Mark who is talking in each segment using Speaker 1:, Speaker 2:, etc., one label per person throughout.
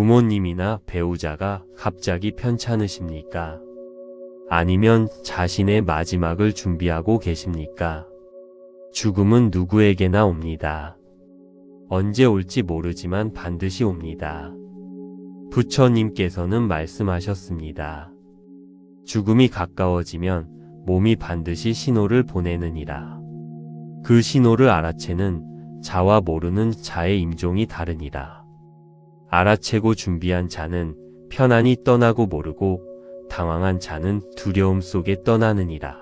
Speaker 1: 부모님이나 배우자가 갑자기 편찮으십니까? 아니면 자신의 마지막을 준비하고 계십니까? 죽음은 누구에게나 옵니다. 언제 올지 모르지만 반드시 옵니다. 부처님께서는 말씀하셨습니다. 죽음이 가까워지면 몸이 반드시 신호를 보내느니라. 그 신호를 알아채는 자와 모르는 자의 임종이 다르니라. 알아채고 준비한 자는 편안히 떠나고 모르고 당황한 자는 두려움 속에 떠나느니라.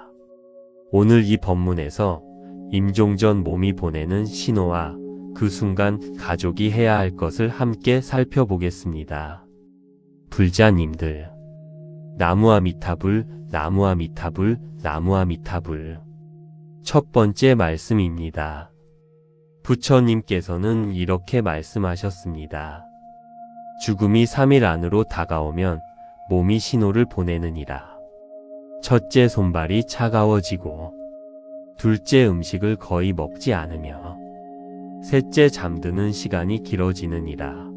Speaker 1: 오늘 이 법문에서 임종 전 몸이 보내는 신호와 그 순간 가족이 해야 할 것을 함께 살펴보겠습니다. 불자님들, 나무아미타불, 나무아미타불, 나무아미타불. 첫 번째 말씀입니다. 부처님께서는 이렇게 말씀하셨습니다. 죽음이 3일 안으로 다가오면 몸이 신호를 보내느니라. 첫째, 손발이 차가워지고, 둘째, 음식을 거의 먹지 않으며, 셋째, 잠드는 시간이 길어지느니라.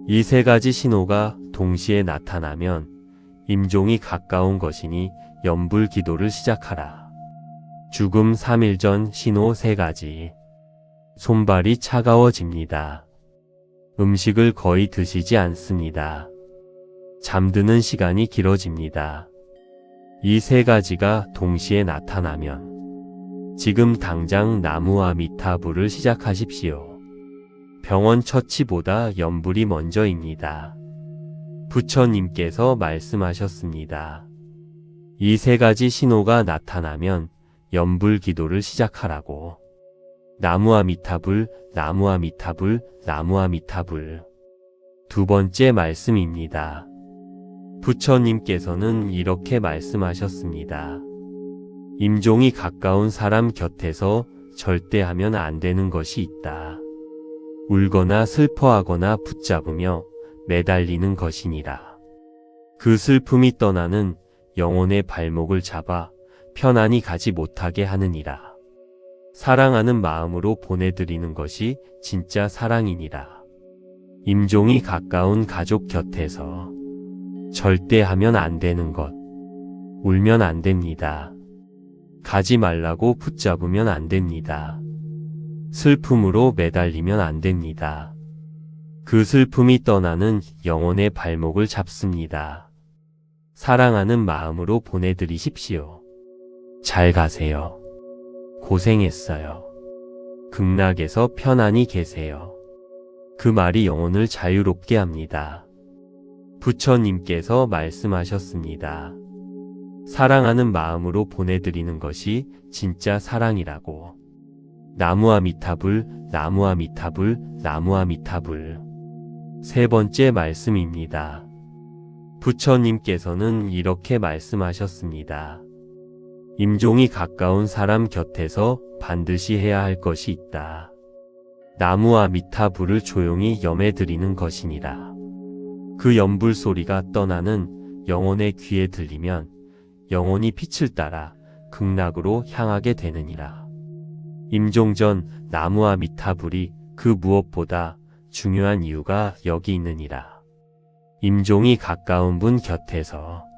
Speaker 1: 이 세 가지 신호가 동시에 나타나면 임종이 가까운 것이니 염불 기도를 시작하라. 죽음 3일 전 신호 3가지. 손발이 차가워집니다. 음식을 거의 드시지 않습니다. 잠드는 시간이 길어집니다. 이 3가지가 동시에 나타나면 지금 당장 나무아미타불을 시작하십시오. 병원 처치보다 염불이 먼저입니다. 부처님께서 말씀하셨습니다. 이 3가지 신호가 나타나면 염불 기도를 시작하라고. 나무아미타불, 나무아미타불, 나무아미타불. 두 번째 말씀입니다. 부처님께서는 이렇게 말씀하셨습니다. 임종이 가까운 사람 곁에서 절대 하면 안 되는 것이 있다. 울거나 슬퍼하거나 붙잡으며 매달리는 것이니라. 그 슬픔이 떠나는 영혼의 발목을 잡아 편안히 가지 못하게 하느니라. 사랑하는 마음으로 보내드리는 것이 진짜 사랑이니라. 임종이 가까운 가족 곁에서 절대 하면 안 되는 것. 울면 안 됩니다. 가지 말라고 붙잡으면 안 됩니다. 슬픔으로 매달리면 안 됩니다. 그 슬픔이 떠나는 영혼의 발목을 잡습니다. 사랑하는 마음으로 보내드리십시오. 잘 가세요. 고생했어요. 극락에서 편안히 계세요. 그 말이 영혼을 자유롭게 합니다. 부처님께서 말씀하셨습니다. 사랑하는 마음으로 보내드리는 것이 진짜 사랑이라고. 나무아미타불, 나무아미타불, 나무아미타불. 세 번째 말씀입니다. 부처님께서는 이렇게 말씀하셨습니다. 임종이 가까운 사람 곁에서 반드시 해야 할 것이 있다. 나무아미타불을 조용히 염해드리는 것이니라. 그 염불 소리가 떠나는 영혼의 귀에 들리면 영혼이 빛을 따라 극락으로 향하게 되느니라. 임종 전 나무아미타불이 그 무엇보다 중요한 이유가 여기 있느니라. 임종이 가까운 분 곁에서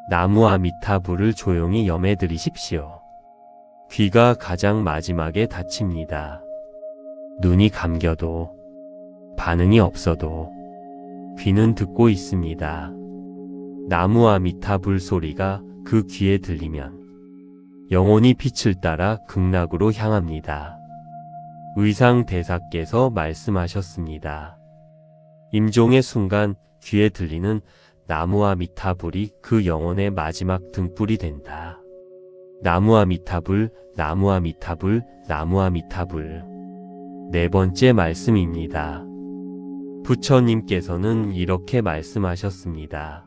Speaker 1: 나무아미타불을 조용히 염해드리십시오. 귀가 가장 마지막에 닫힙니다. 눈이 감겨도 반응이 없어도 귀는 듣고 있습니다. 나무아미타불 소리가 그 귀에 들리면 영혼이 빛을 따라 극락으로 향합니다. 의상대사께서 말씀하셨습니다. 임종의 순간 귀에 들리는 나무아미타불이 그 영혼의 마지막 등불이 된다. 나무아미타불, 나무아미타불, 나무아미타불. 네 번째 말씀입니다. 부처님께서는 이렇게 말씀하셨습니다.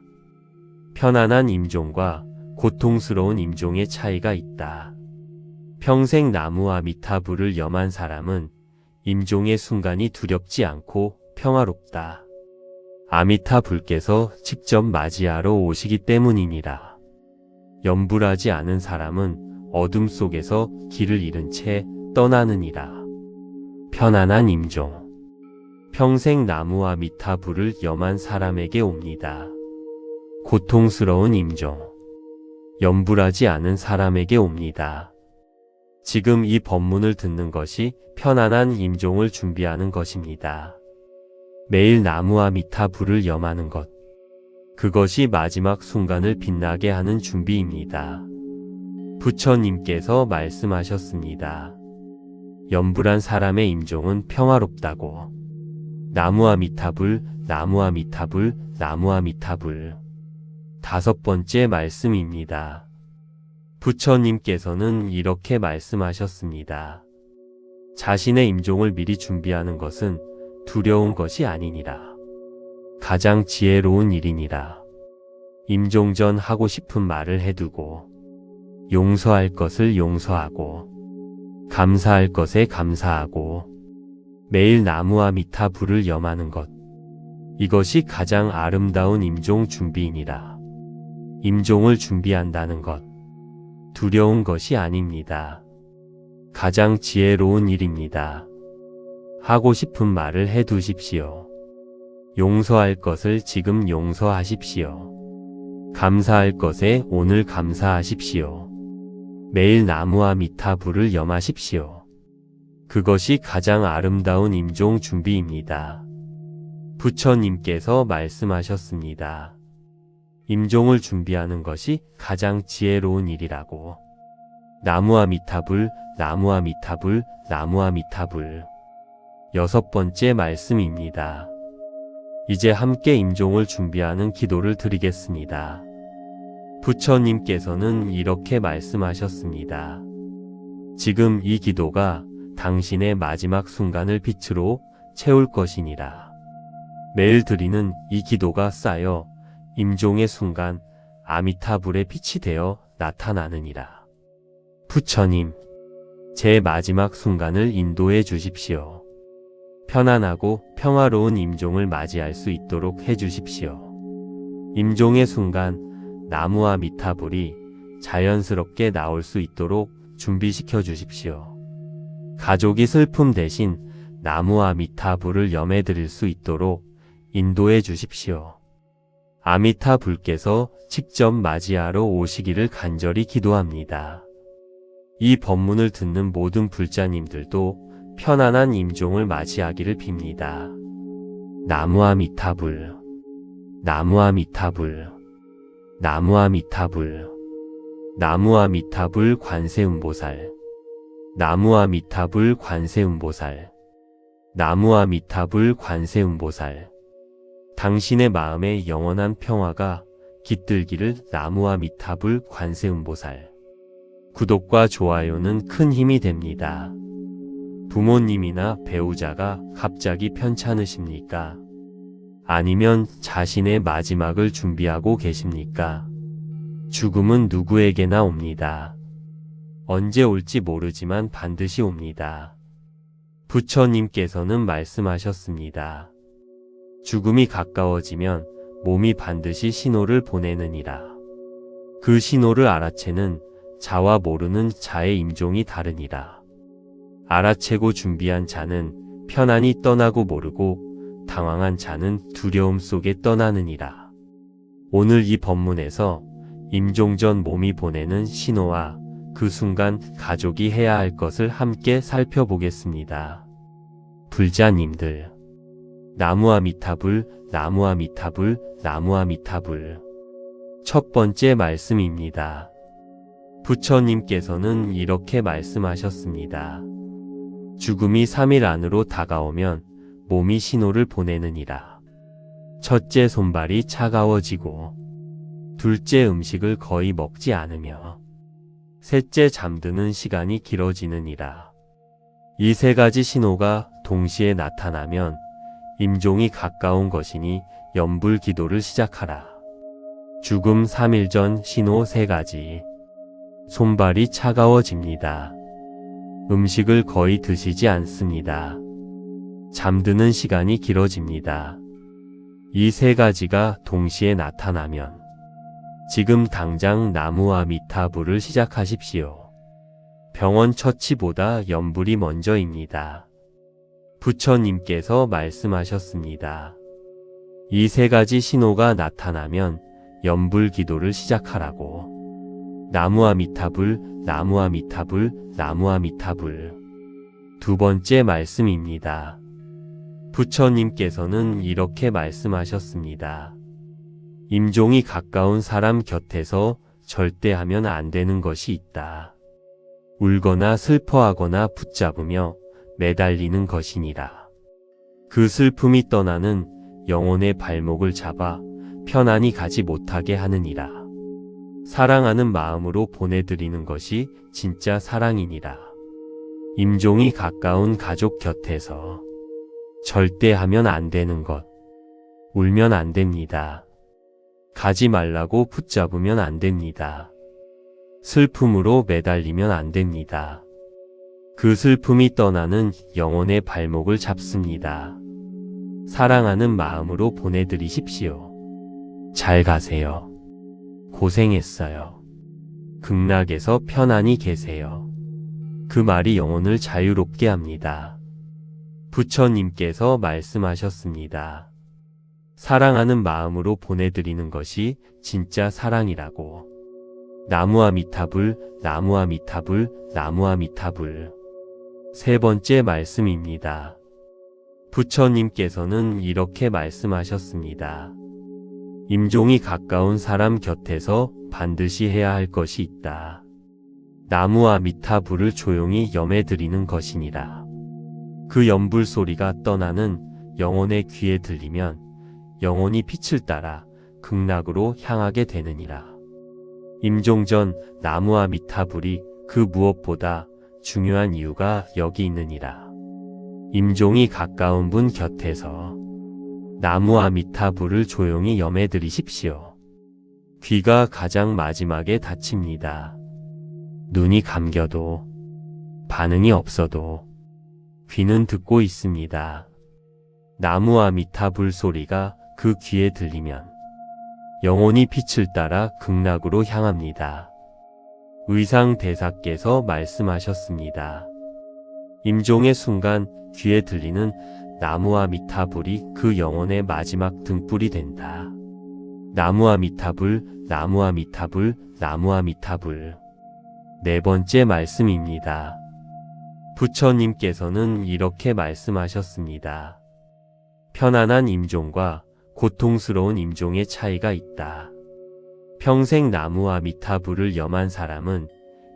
Speaker 1: 편안한 임종과 고통스러운 임종의 차이가 있다. 평생 나무아미타불을 염한 사람은 임종의 순간이 두렵지 않고 평화롭다. 아미타불께서 직접 맞이하러 오시기 때문이니라. 염불하지 않은 사람은 어둠 속에서 길을 잃은 채 떠나느니라. 편안한 임종. 평생 나무와 미타불을 염한 사람에게 옵니다. 고통스러운 임종. 염불하지 않은 사람에게 옵니다. 지금 이 법문을 듣는 것이 편안한 임종을 준비하는 것입니다. 매일 나무와 미타불을 염하는 것. 그것이 마지막 순간을 빛나게 하는 준비입니다. 부처님께서 말씀하셨습니다. 염불한 사람의 임종은 평화롭다고. 나무와 미타불, 나무와 미타불, 나무와 미타불. 5번째 말씀입니다. 부처님께서는 이렇게 말씀하셨습니다. 자신의 임종을 미리 준비하는 것은 두려운 것이 아니니라. 가장 지혜로운 일이니라. 임종 전 하고 싶은 말을 해두고, 용서할 것을 용서하고, 감사할 것에 감사하고, 매일 나무와 미타불을 염하는 것. 이것이 가장 아름다운 임종 준비이니라. 임종을 준비한다는 것. 두려운 것이 아닙니다. 가장 지혜로운 일입니다. 하고 싶은 말을 해두십시오. 용서할 것을 지금 용서하십시오. 감사할 것에 오늘 감사하십시오. 매일 나무와 미타불을 염하십시오. 그것이 가장 아름다운 임종 준비입니다. 부처님께서 말씀하셨습니다. 임종을 준비하는 것이 가장 지혜로운 일이라고. 나무와 미타불, 나무와 미타불, 나무와 미타불. 6번째 말씀입니다. 이제 함께 임종을 준비하는 기도를 드리겠습니다. 부처님께서는 이렇게 말씀하셨습니다. 지금 이 기도가 당신의 마지막 순간을 빛으로 채울 것이니라. 매일 드리는 이 기도가 쌓여 임종의 순간 아미타불의 빛이 되어 나타나느니라. 부처님, 제 마지막 순간을 인도해 주십시오. 편안하고 평화로운 임종을 맞이할 수 있도록 해 주십시오. 임종의 순간 나무와 미타불이 자연스럽게 나올 수 있도록 준비시켜 주십시오. 가족이 슬픔 대신 나무와 미타불을 염해 드릴 수 있도록 인도해 주십시오. 아미타불께서 직접 맞이하러 오시기를 간절히 기도합니다. 이 법문을 듣는 모든 불자님들도 편안한 임종을 맞이하기를 빕니다. 나무와 미타불, 나무와 미타불, 나무와 미타불, 나무와 미타불 관세음보살, 나무와 미타불 관세음보살, 나무와 미타불 관세음보살. 당신의 마음에 영원한 평화가 깃들기를 나무와 미타불 관세음보살. 구독과 좋아요는 큰 힘이 됩니다. 부모님이나 배우자가 갑자기 편찮으십니까? 아니면 자신의 마지막을 준비하고 계십니까? 죽음은 누구에게나 옵니다. 언제 올지 모르지만 반드시 옵니다. 부처님께서는 말씀하셨습니다. 죽음이 가까워지면 몸이 반드시 신호를 보내느니라. 그 신호를 알아채는 자와 모르는 자의 임종이 다르니라. 알아채고 준비한 자는 편안히 떠나고 모르고 당황한 자는 두려움 속에 떠나느니라. 오늘 이 법문에서 임종 전 몸이 보내는 신호와 그 순간 가족이 해야 할 것을 함께 살펴보겠습니다. 불자님들, 나무와 미타불, 나무와 미타불, 나무와 미타불. 첫 번째 말씀입니다. 부처님께서는 이렇게 말씀하셨습니다. 죽음이 3일 안으로 다가오면 몸이 신호를 보내느니라. 첫째, 손발이 차가워지고, 둘째, 음식을 거의 먹지 않으며, 셋째, 잠드는 시간이 길어지느니라. 이 3가지 신호가 동시에 나타나면 임종이 가까운 것이니 염불 기도를 시작하라. 죽음 3일 전 신호 3가지. 손발이 차가워집니다. 음식을 거의 드시지 않습니다. 잠드는 시간이 길어집니다. 이 3가지가 동시에 나타나면 지금 당장 나무와 미타불을 시작하십시오. 병원 처치보다 염불이 먼저입니다. 부처님께서 말씀하셨습니다. 이 세 가지 신호가 나타나면 염불 기도를 시작하라고. 나무아미타불, 나무아미타불, 나무아미타불. 두 번째 말씀입니다. 부처님께서는 이렇게 말씀하셨습니다. 임종이 가까운 사람 곁에서 절대 하면 안 되는 것이 있다. 울거나 슬퍼하거나 붙잡으며 매달리는 것이니라. 그 슬픔이 떠나는 영혼의 발목을 잡아 편안히 가지 못하게 하느니라. 사랑하는 마음으로 보내드리는 것이 진짜 사랑이니라. 임종이 가까운 가족 곁에서 절대 하면 안 되는 것. 울면 안 됩니다. 가지 말라고 붙잡으면 안 됩니다. 슬픔으로 매달리면 안 됩니다. 그 슬픔이 떠나는 영혼의 발목을 잡습니다. 사랑하는 마음으로 보내드리십시오. 잘 가세요. 고생했어요. 극락에서 편안히 계세요. 그 말이 영혼을 자유롭게 합니다. 부처님께서 말씀하셨습니다. 사랑하는 마음으로 보내드리는 것이 진짜 사랑이라고. 나무아미타불, 나무아미타불, 나무아미타불. 세 번째 말씀입니다. 부처님께서는 이렇게 말씀하셨습니다. 임종이 가까운 사람 곁에서 반드시 해야 할 것이 있다. 나무아미타불을 조용히 염해드리는 것이니라. 그 염불 소리가 떠나는 영혼의 귀에 들리면 영혼이 빛을 따라 극락으로 향하게 되느니라. 임종전 나무아미타불이 그 무엇보다 중요한 이유가 여기 있느니라. 임종이 가까운 분 곁에서 나무아미타불을 조용히 염해드리십시오. 귀가 가장 마지막에 닫힙니다. 눈이 감겨도 반응이 없어도 귀는 듣고 있습니다. 나무아미타불 소리가 그 귀에 들리면 영혼이 빛을 따라 극락으로 향합니다. 의상대사께서 말씀하셨습니다. 임종의 순간 귀에 들리는 나무아미타불이 그 영혼의 마지막 등불이 된다. 나무아미타불, 나무아미타불, 나무아미타불. 네 번째 말씀입니다. 부처님께서는 이렇게 말씀하셨습니다. 편안한 임종과 고통스러운 임종의 차이가 있다. 평생 나무아미타불을 염한 사람은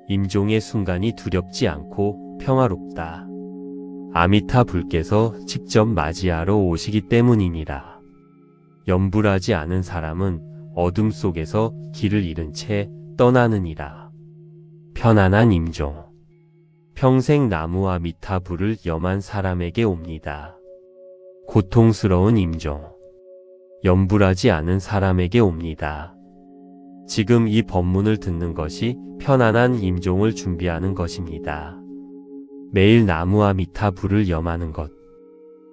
Speaker 1: 임종의 순간이 두렵지 않고 평화롭다. 아미타불께서 직접 맞이하러 오시기 때문이니라. 염불하지 않은 사람은 어둠 속에서 길을 잃은 채 떠나느니라. 편안한 임종. 평생 나무아미타불을 염한 사람에게 옵니다. 고통스러운 임종. 염불하지 않은 사람에게 옵니다. 지금 이 법문을 듣는 것이 편안한 임종을 준비하는 것입니다. 매일 나무아미타불을 염하는 것.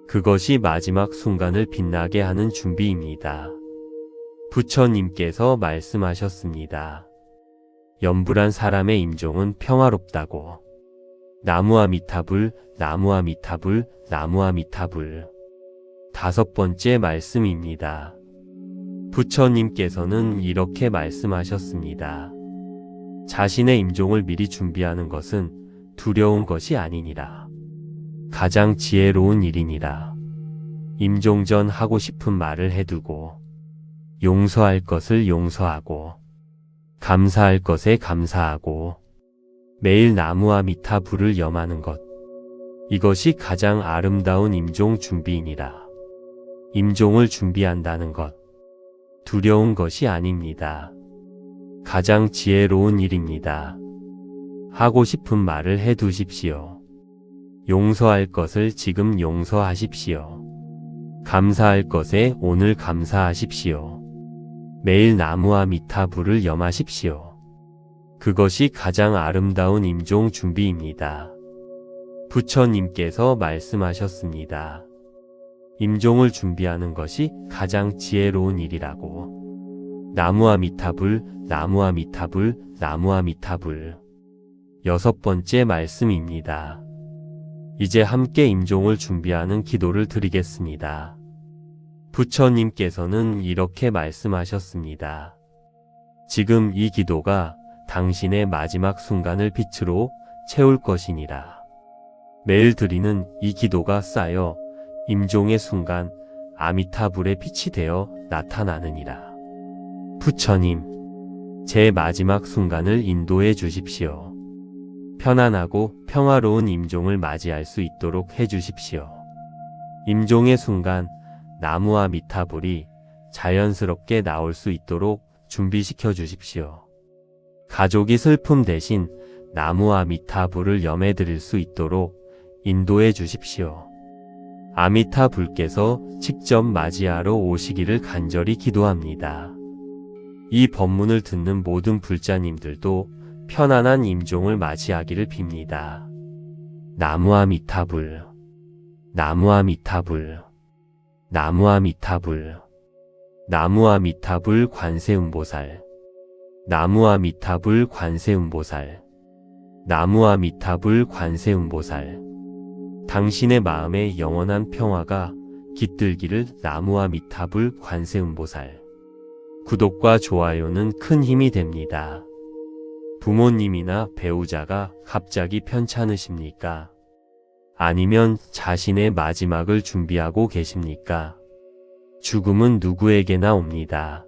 Speaker 1: 그것이 마지막 순간을 빛나게 하는 준비입니다. 부처님께서 말씀하셨습니다. 염불한 사람의 임종은 평화롭다고. 나무아미타불, 나무아미타불, 나무아미타불. 다섯 번째 말씀입니다. 부처님께서는 이렇게 말씀하셨습니다. 자신의 임종을 미리 준비하는 것은 두려운 것이 아니니라. 가장 지혜로운 일이니라. 임종 전 하고 싶은 말을 해두고, 용서할 것을 용서하고, 감사할 것에 감사하고, 매일 나무아미타불을 염하는 것. 이것이 가장 아름다운 임종 준비이니라. 임종을 준비한다는 것. 두려운 것이 아닙니다. 가장 지혜로운 일입니다. 하고 싶은 말을 해두십시오. 용서할 것을 지금 용서하십시오. 감사할 것에 오늘 감사하십시오. 매일 나무아미타불을 염하십시오. 그것이 가장 아름다운 임종 준비입니다. 부처님께서 말씀하셨습니다. 임종을 준비하는 것이 가장 지혜로운 일이라고. 나무아미타불, 나무아미타불, 나무아미타불. 여섯 번째 말씀입니다. 이제 함께 임종을 준비하는 기도를 드리겠습니다. 부처님께서는 이렇게 말씀하셨습니다. 지금 이 기도가 당신의 마지막 순간을 빛으로 채울 것이니라. 매일 드리는 이 기도가 쌓여 임종의 순간 아미타불의 빛이 되어 나타나느니라. 부처님, 제 마지막 순간을 인도해 주십시오. 편안하고 평화로운 임종을 맞이할 수 있도록 해 주십시오. 임종의 순간 나무와 미타불이 자연스럽게 나올 수 있도록 준비시켜 주십시오. 가족이 슬픔 대신 나무와 미타불을 염해 드릴 수 있도록 인도해 주십시오. 아미타불께서 직접 맞이하러 오시기를 간절히 기도합니다. 이 법문을 듣는 모든 불자님들도 편안한 임종을 맞이하기를 빕니다. 나무와 미타불, 나무와 미타불, 나무와 미타불, 나무와 미타불 관세음보살, 나무와 미타불 관세음보살, 나무와 미타불 관세음보살. 당신의 마음에 영원한 평화가 깃들기를 나무와 미타불 관세음보살. 구독과 좋아요는 큰 힘이 됩니다. 부모님이나 배우자가 갑자기 편찮으십니까? 아니면 자신의 마지막을 준비하고 계십니까? 죽음은 누구에게나 옵니다.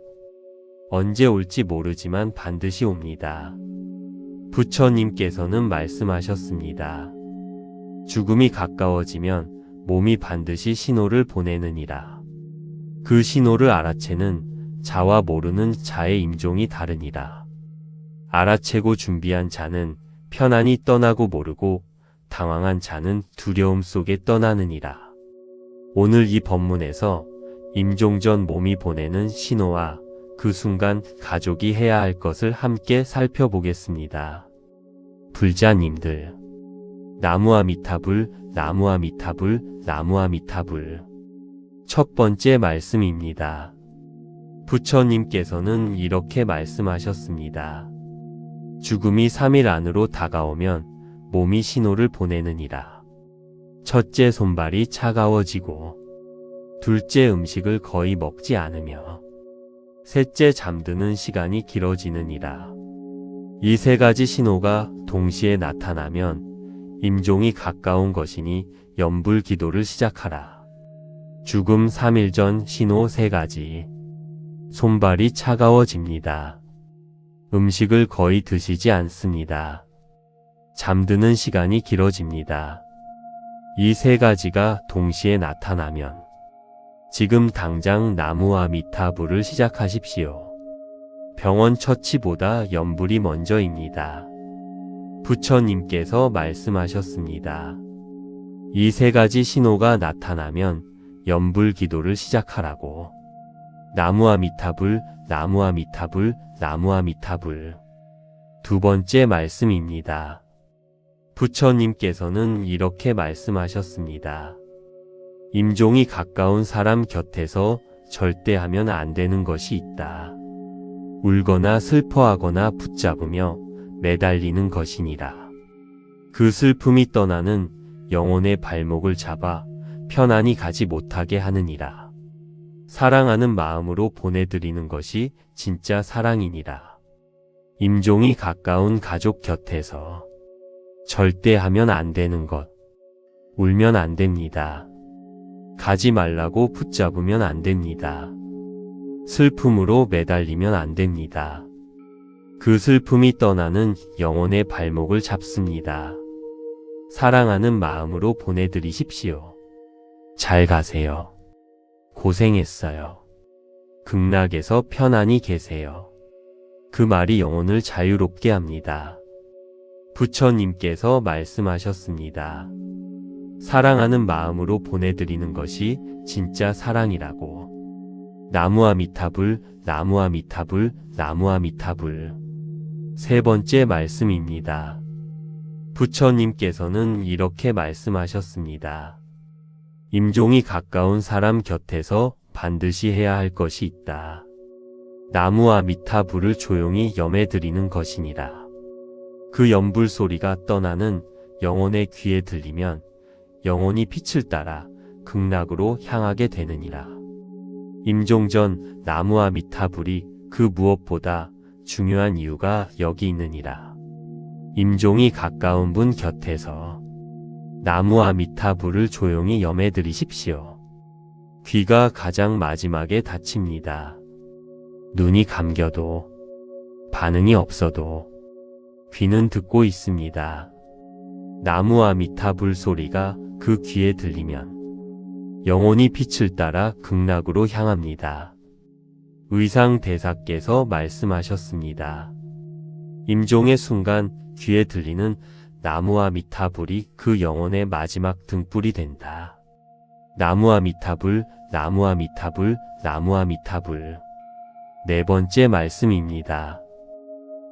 Speaker 1: 언제 올지 모르지만 반드시 옵니다. 부처님께서는 말씀하셨습니다. 죽음이 가까워지면 몸이 반드시 신호를 보내느니라. 그 신호를 알아채는 자와 모르는 자의 임종이 다르니라. 알아채고 준비한 자는 편안히 떠나고 모르고 당황한 자는 두려움 속에 떠나느니라. 오늘 이 법문에서 임종 전 몸이 보내는 신호와 그 순간 가족이 해야 할 것을 함께 살펴보겠습니다. 불자님들, 나무와 미타불, 나무와 미타불, 나무와 미타불. 첫 번째 말씀입니다. 부처님께서는 이렇게 말씀하셨습니다. 죽음이 3일 안으로 다가오면 몸이 신호를 보내느니라. 첫째, 손발이 차가워지고, 둘째, 음식을 거의 먹지 않으며, 셋째, 잠드는 시간이 길어지느니라. 이 세 가지 신호가 동시에 나타나면 임종이 가까운 것이니 염불 기도를 시작하라. 죽음 3일 전 신호 3가지. 손발이 차가워집니다. 음식을 거의 드시지 않습니다. 잠드는 시간이 길어집니다. 이 3가지가 동시에 나타나면 지금 당장 나무와 미타불을 시작하십시오. 병원 처치보다 염불이 먼저입니다. 부처님께서 말씀하셨습니다. 이 3가지 신호가 나타나면 염불 기도를 시작하라고. 나무와 미타불, 나무와 미타불, 나무와 미타불. 두 번째 말씀입니다. 부처님께서는 이렇게 말씀하셨습니다. 임종이 가까운 사람 곁에서 절대 하면 안 되는 것이 있다. 울거나 슬퍼하거나 붙잡으며 매달리는 것이니라. 그 슬픔이 떠나는 영혼의 발목을 잡아 편안히 가지 못하게 하느니라. 사랑하는 마음으로 보내드리는 것이 진짜 사랑이니라. 임종이 가까운 가족 곁에서 절대 하면 안 되는 것. 울면 안 됩니다. 가지 말라고 붙잡으면 안 됩니다. 슬픔으로 매달리면 안 됩니다. 그 슬픔이 떠나는 영혼의 발목을 잡습니다. 사랑하는 마음으로 보내드리십시오. 잘 가세요. 고생했어요. 극락에서 편안히 계세요. 그 말이 영혼을 자유롭게 합니다. 부처님께서 말씀하셨습니다. 사랑하는 마음으로 보내드리는 것이 진짜 사랑이라고. 나무와 미타불, 나무와 미타불, 나무와 미타불. 세 번째 말씀입니다. 부처님께서는 이렇게 말씀하셨습니다. 임종이 가까운 사람 곁에서 반드시 해야 할 것이 있다. 나무와 미타불을 조용히 염해드리는 것이니라. 그 염불 소리가 떠나는 영혼의 귀에 들리면 영원히 빛을 따라 극락으로 향하게 되느니라. 임종전 나무아미타불이 그 무엇보다 중요한 이유가 여기 있느니라. 임종이 가까운 분 곁에서 나무아미타불을 조용히 염해드리십시오. 귀가 가장 마지막에 닫힙니다. 눈이 감겨도 반응이 없어도 귀는 듣고 있습니다. 나무아미타불 소리가 그 귀에 들리면 영혼이 빛을 따라 극락으로 향합니다. 의상대사께서 말씀하셨습니다. 임종의 순간 귀에 들리는 나무아미타불이 그 영혼의 마지막 등불이 된다. 나무아미타불, 나무아미타불, 나무아미타불. 네 번째 말씀입니다.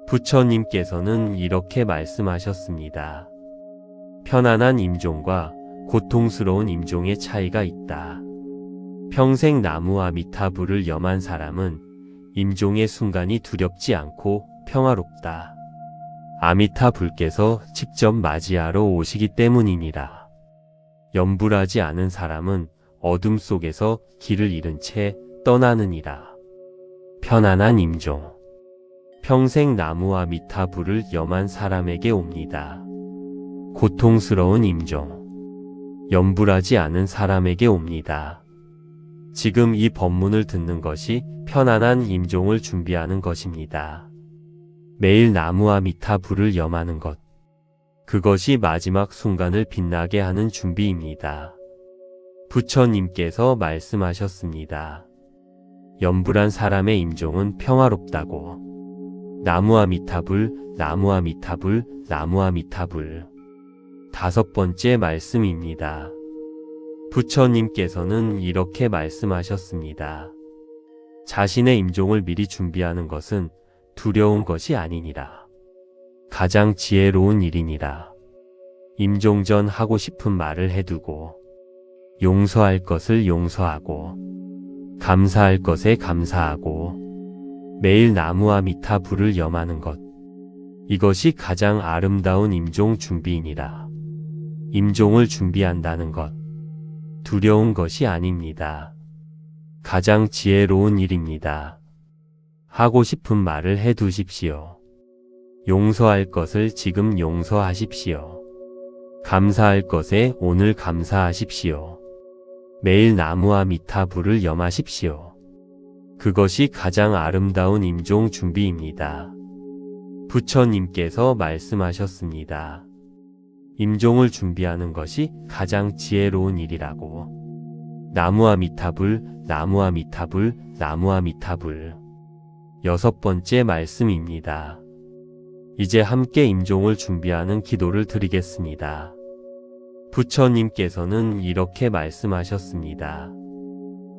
Speaker 1: 부처님께서는 이렇게 말씀하셨습니다. 편안한 임종과 고통스러운 임종의 차이가 있다. 평생 나무아미타불을 염한 사람은 임종의 순간이 두렵지 않고 평화롭다. 아미타불께서 직접 맞이하러 오시기 때문이니라. 염불하지 않은 사람은 어둠 속에서 길을 잃은 채 떠나느니라. 편안한 임종. 평생 나무아미타불을 염한 사람에게 옵니다. 고통스러운 임종. 염불하지 않은 사람에게 옵니다. 지금 이 법문을 듣는 것이 편안한 임종을 준비하는 것입니다. 매일 나무아미타불을 염하는 것. 그것이 마지막 순간을 빛나게 하는 준비입니다. 부처님께서 말씀하셨습니다. 염불한 사람의 임종은 평화롭다고. 나무아미타불, 나무아미타불, 나무아미타불. 다섯 번째 말씀입니다. 부처님께서는 이렇게 말씀하셨습니다. 자신의 임종을 미리 준비하는 것은 두려운 것이 아니니라. 가장 지혜로운 일이니라. 임종 전 하고 싶은 말을 해두고 용서할 것을 용서하고 감사할 것에 감사하고 매일 나무아미타불을 염하는 것. 이것이 가장 아름다운 임종 준비이니라. 임종을 준비한다는 것. 두려운 것이 아닙니다. 가장 지혜로운 일입니다. 하고 싶은 말을 해두십시오. 용서할 것을 지금 용서하십시오. 감사할 것에 오늘 감사하십시오. 매일 나무아미타불을 염하십시오. 그것이 가장 아름다운 임종 준비입니다. 부처님께서 말씀하셨습니다. 임종을 준비하는 것이 가장 지혜로운 일이라고. 나무아미타불, 나무아미타불, 나무아미타불. 여섯 번째 말씀입니다. 이제 함께 임종을 준비하는 기도를 드리겠습니다. 부처님께서는 이렇게 말씀하셨습니다.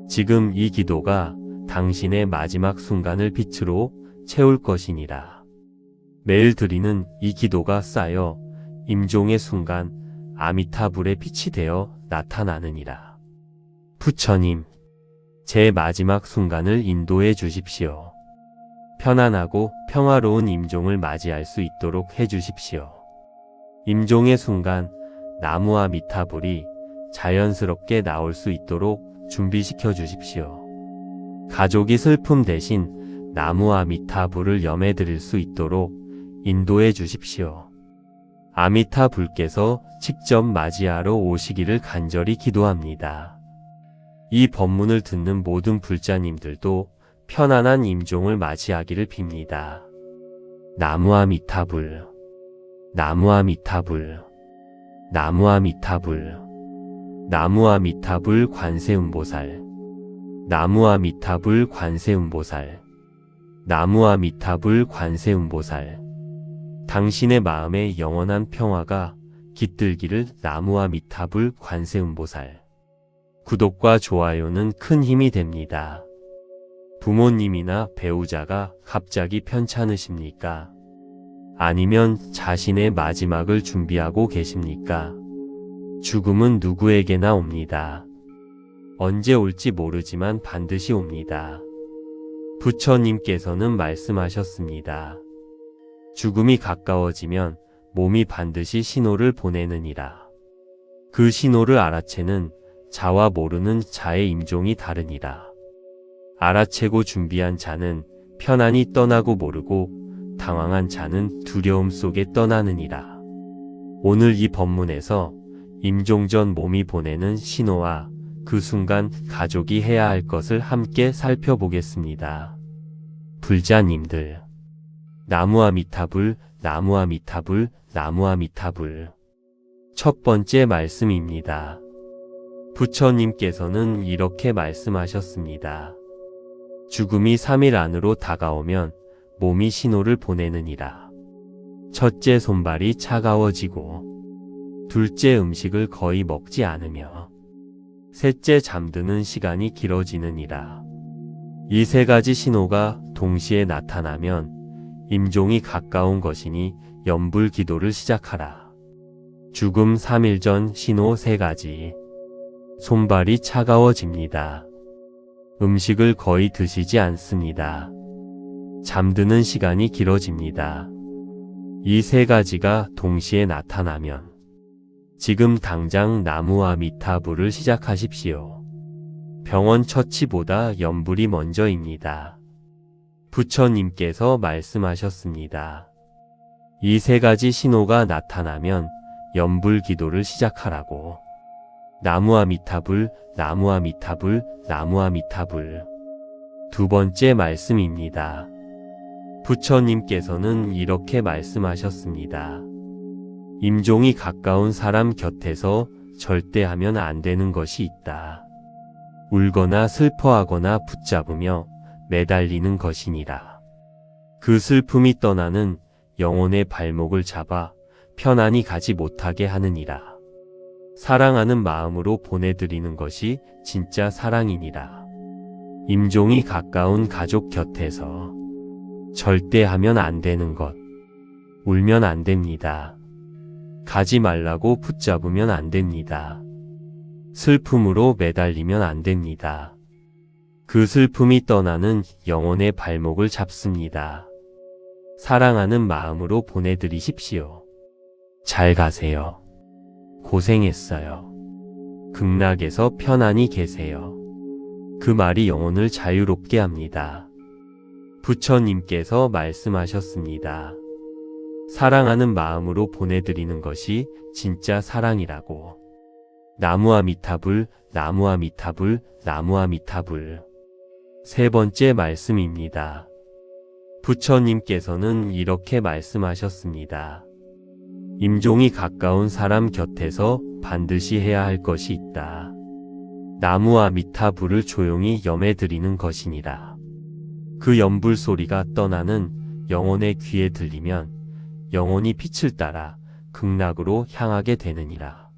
Speaker 1: 지금 이 기도가 당신의 마지막 순간을 빛으로 채울 것이니라. 매일 드리는 이 기도가 쌓여 임종의 순간 아미타불의 빛이 되어 나타나느니라. 부처님, 제 마지막 순간을 인도해 주십시오. 편안하고 평화로운 임종을 맞이할 수 있도록 해주십시오. 임종의 순간 나무아미타불이 자연스럽게 나올 수 있도록 준비시켜 주십시오. 가족이 슬픔 대신 나무아미타불을 염해드릴 수 있도록 인도해 주십시오. 아미타불께서 직접 맞이하러 오시기를 간절히 기도합니다. 이 법문을 듣는 모든 불자님들도 편안한 임종을 맞이하기를 빕니다. 나무아미타불, 나무아미타불, 나무아미타불, 나무아미타불 관세음보살, 나무아미타불 관세음보살, 나무아미타불 관세음보살. 당신의 마음에 영원한 평화가 깃들기를 나무아미타불 관세음보살. 구독과 좋아요는 큰 힘이 됩니다. 부모님이나 배우자가 갑자기 편찮으십니까? 아니면 자신의 마지막을 준비하고 계십니까? 죽음은 누구에게나 옵니다. 언제 올지 모르지만 반드시 옵니다. 부처님께서는 말씀하셨습니다. 죽음이 가까워지면 몸이 반드시 신호를 보내느니라. 그 신호를 알아채는 자와 모르는 자의 임종이 다르니라. 알아채고 준비한 자는 편안히 떠나고 모르고 당황한 자는 두려움 속에 떠나느니라. 오늘 이 본문에서 임종 전 몸이 보내는 신호와 그 순간 가족이 해야 할 것을 함께 살펴보겠습니다. 불자님들, 나무아미타불, 나무아미타불, 나무아미타불. 첫 번째 말씀입니다. 부처님께서는 이렇게 말씀하셨습니다. 죽음이 3일 안으로 다가오면 몸이 신호를 보내느니라. 첫째, 손발이 차가워지고, 둘째, 음식을 거의 먹지 않으며, 셋째, 잠드는 시간이 길어지느니라. 이 세 가지 신호가 동시에 나타나면 임종이 가까운 것이니 염불 기도를 시작하라. 죽음 3일 전 신호 3가지. 손발이 차가워집니다. 음식을 거의 드시지 않습니다. 잠드는 시간이 길어집니다. 이 3가지가 동시에 나타나면 지금 당장 나무아미타불을 시작하십시오. 병원 처치보다 염불이 먼저입니다. 부처님께서 말씀하셨습니다. 이 3가지 신호가 나타나면 염불 기도를 시작하라고. 나무아미타불, 나무아미타불, 나무아미타불. 두 번째 말씀입니다. 부처님께서는 이렇게 말씀하셨습니다. 임종이 가까운 사람 곁에서 절대 하면 안 되는 것이 있다. 울거나 슬퍼하거나 붙잡으며 매달리는 것이니라. 그 슬픔이 떠나는 영혼의 발목을 잡아 편안히 가지 못하게 하느니라. 사랑하는 마음으로 보내드리는 것이 진짜 사랑이니라. 임종이 가까운 가족 곁에서 절대 하면 안 되는 것. 울면 안 됩니다. 가지 말라고 붙잡으면 안 됩니다. 슬픔으로 매달리면 안 됩니다. 그 슬픔이 떠나는 영혼의 발목을 잡습니다. 사랑하는 마음으로 보내드리십시오. 잘 가세요. 고생했어요. 극락에서 편안히 계세요. 그 말이 영혼을 자유롭게 합니다. 부처님께서 말씀하셨습니다. 사랑하는 마음으로 보내드리는 것이 진짜 사랑이라고. 나무아미타불, 나무아미타불, 나무아미타불. 세 번째 말씀입니다. 부처님께서는 이렇게 말씀하셨습니다. 임종이 가까운 사람 곁에서 반드시 해야 할 것이 있다. 나무아미타불을 조용히 염해드리는 것이니라. 그 염불 소리가 떠나는 영혼의 귀에 들리면 영혼이 빛을 따라 극락으로 향하게 되느니라.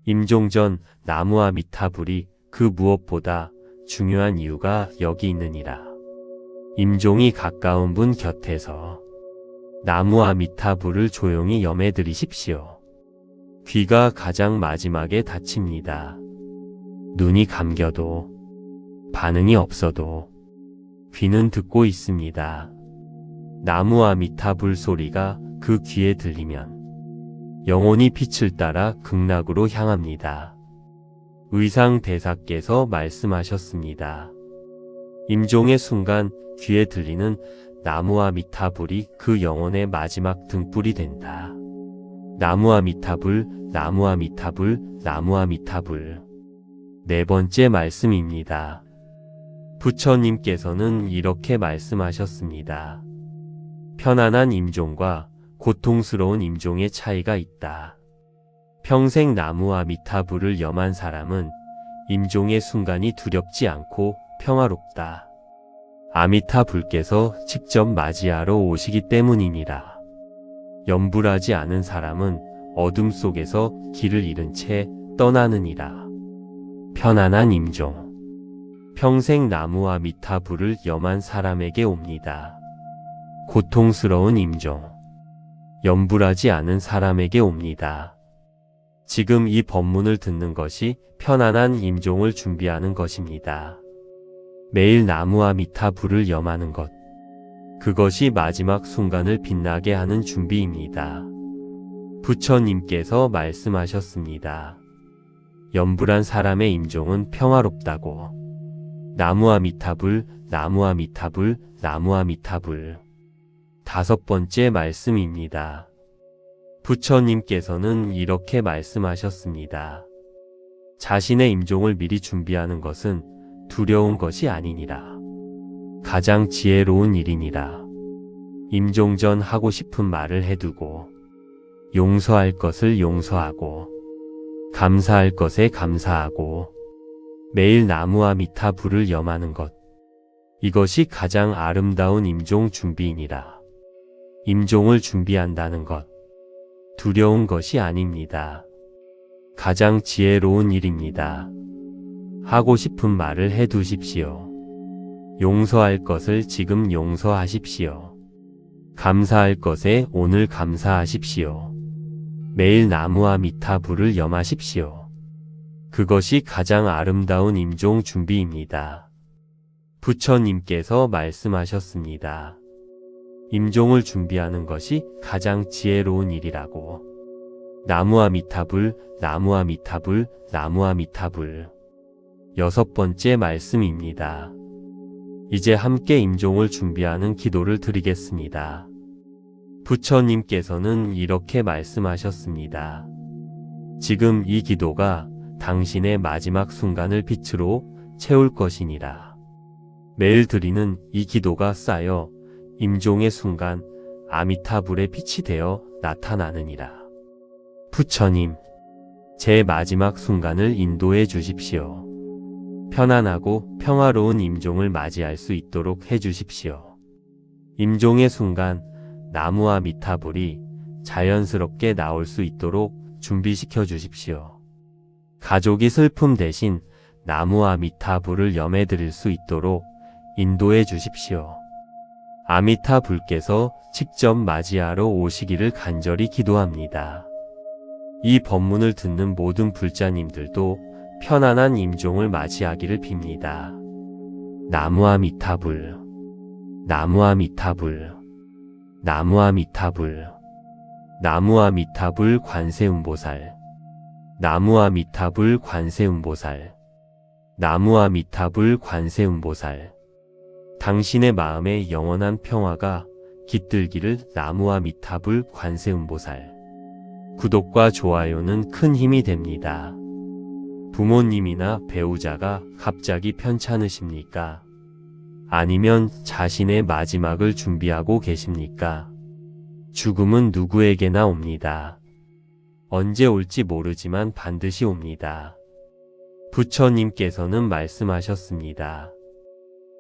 Speaker 1: 임종 전 나무아미타불이 그 무엇보다 중요한 이유가 여기 있느니라. 임종이 가까운 분 곁에서 나무아미타불을 조용히 염해드리십시오. 귀가 가장 마지막에 닫힙니다. 눈이 감겨도 반응이 없어도 귀는 듣고 있습니다. 나무아미타불 소리가 그 귀에 들리면 영혼이 빛을 따라 극락으로 향합니다. 의상대사께서 말씀하셨습니다. 임종의 순간 귀에 들리는 나무아미타불이 그 영혼의 마지막 등불이 된다. 나무아미타불, 나무아미타불, 나무아미타불. 네 번째 말씀입니다. 부처님께서는 이렇게 말씀하셨습니다. 편안한 임종과 고통스러운 임종의 차이가 있다. 평생 나무아미타불을 염한 사람은 임종의 순간이 두렵지 않고 평화롭다. 아미타불께서 직접 맞이하러 오시기 때문이니라. 염불하지 않은 사람은 어둠 속에서 길을 잃은 채 떠나느니라. 편안한 임종. 평생 나무아미타불을 염한 사람에게 옵니다. 고통스러운 임종. 염불하지 않은 사람에게 옵니다. 지금 이 법문을 듣는 것이 편안한 임종을 준비하는 것입니다. 매일 나무아미타불을 염하는 것. 그것이 마지막 순간을 빛나게 하는 준비입니다. 부처님께서 말씀하셨습니다. 염불한 사람의 임종은 평화롭다고. 나무아미타불, 나무아미타불, 나무아미타불. 5번째 말씀입니다. 부처님께서는 이렇게 말씀하셨습니다. 자신의 임종을 미리 준비하는 것은 두려운 것이 아니니라. 가장 지혜로운 일이니라. 임종 전 하고 싶은 말을 해두고, 용서할 것을 용서하고, 감사할 것에 감사하고, 매일 나무아미타불을 염하는 것. 이것이 가장 아름다운 임종 준비이니라. 임종을 준비한다는 것. 두려운 것이 아닙니다. 가장 지혜로운 일입니다. 하고 싶은 말을 해두십시오. 용서할 것을 지금 용서하십시오. 감사할 것에 오늘 감사하십시오. 매일 나무아미타불을 염하십시오. 그것이 가장 아름다운 임종 준비입니다. 부처님께서 말씀하셨습니다. 임종을 준비하는 것이 가장 지혜로운 일이라고. 나무아미타불, 나무아미타불, 나무아미타불. 6번째 말씀입니다. 이제 함께 임종을 준비하는 기도를 드리겠습니다. 부처님께서는 이렇게 말씀하셨습니다. 지금 이 기도가 당신의 마지막 순간을 빛으로 채울 것이니라. 매일 드리는 이 기도가 쌓여 임종의 순간 아미타불의 빛이 되어 나타나느니라. 부처님, 제 마지막 순간을 인도해 주십시오. 편안하고 평화로운 임종을 맞이할 수 있도록 해 주십시오. 임종의 순간 나무아미타불이 자연스럽게 나올 수 있도록 준비시켜 주십시오. 가족이 슬픔 대신 나무아미타불을 염해 드릴 수 있도록 인도해 주십시오. 아미타불께서 직접 맞이하러 오시기를 간절히 기도합니다. 이 법문을 듣는 모든 불자님들도 편안한 임종을 맞이하기를 빕니다. 나무아미타불, 나무아미타불, 나무아미타불, 나무아미타불 관세음보살, 나무아미타불 관세음보살, 나무아미타불 관세음보살. 당신의 마음에 영원한 평화가 깃들기를. 나무아미타불 관세음보살. 구독과 좋아요는 큰 힘이 됩니다. 부모님이나 배우자가 갑자기 편찮으십니까? 아니면 자신의 마지막을 준비하고 계십니까? 죽음은 누구에게나 옵니다. 언제 올지 모르지만 반드시 옵니다. 부처님께서는 말씀하셨습니다.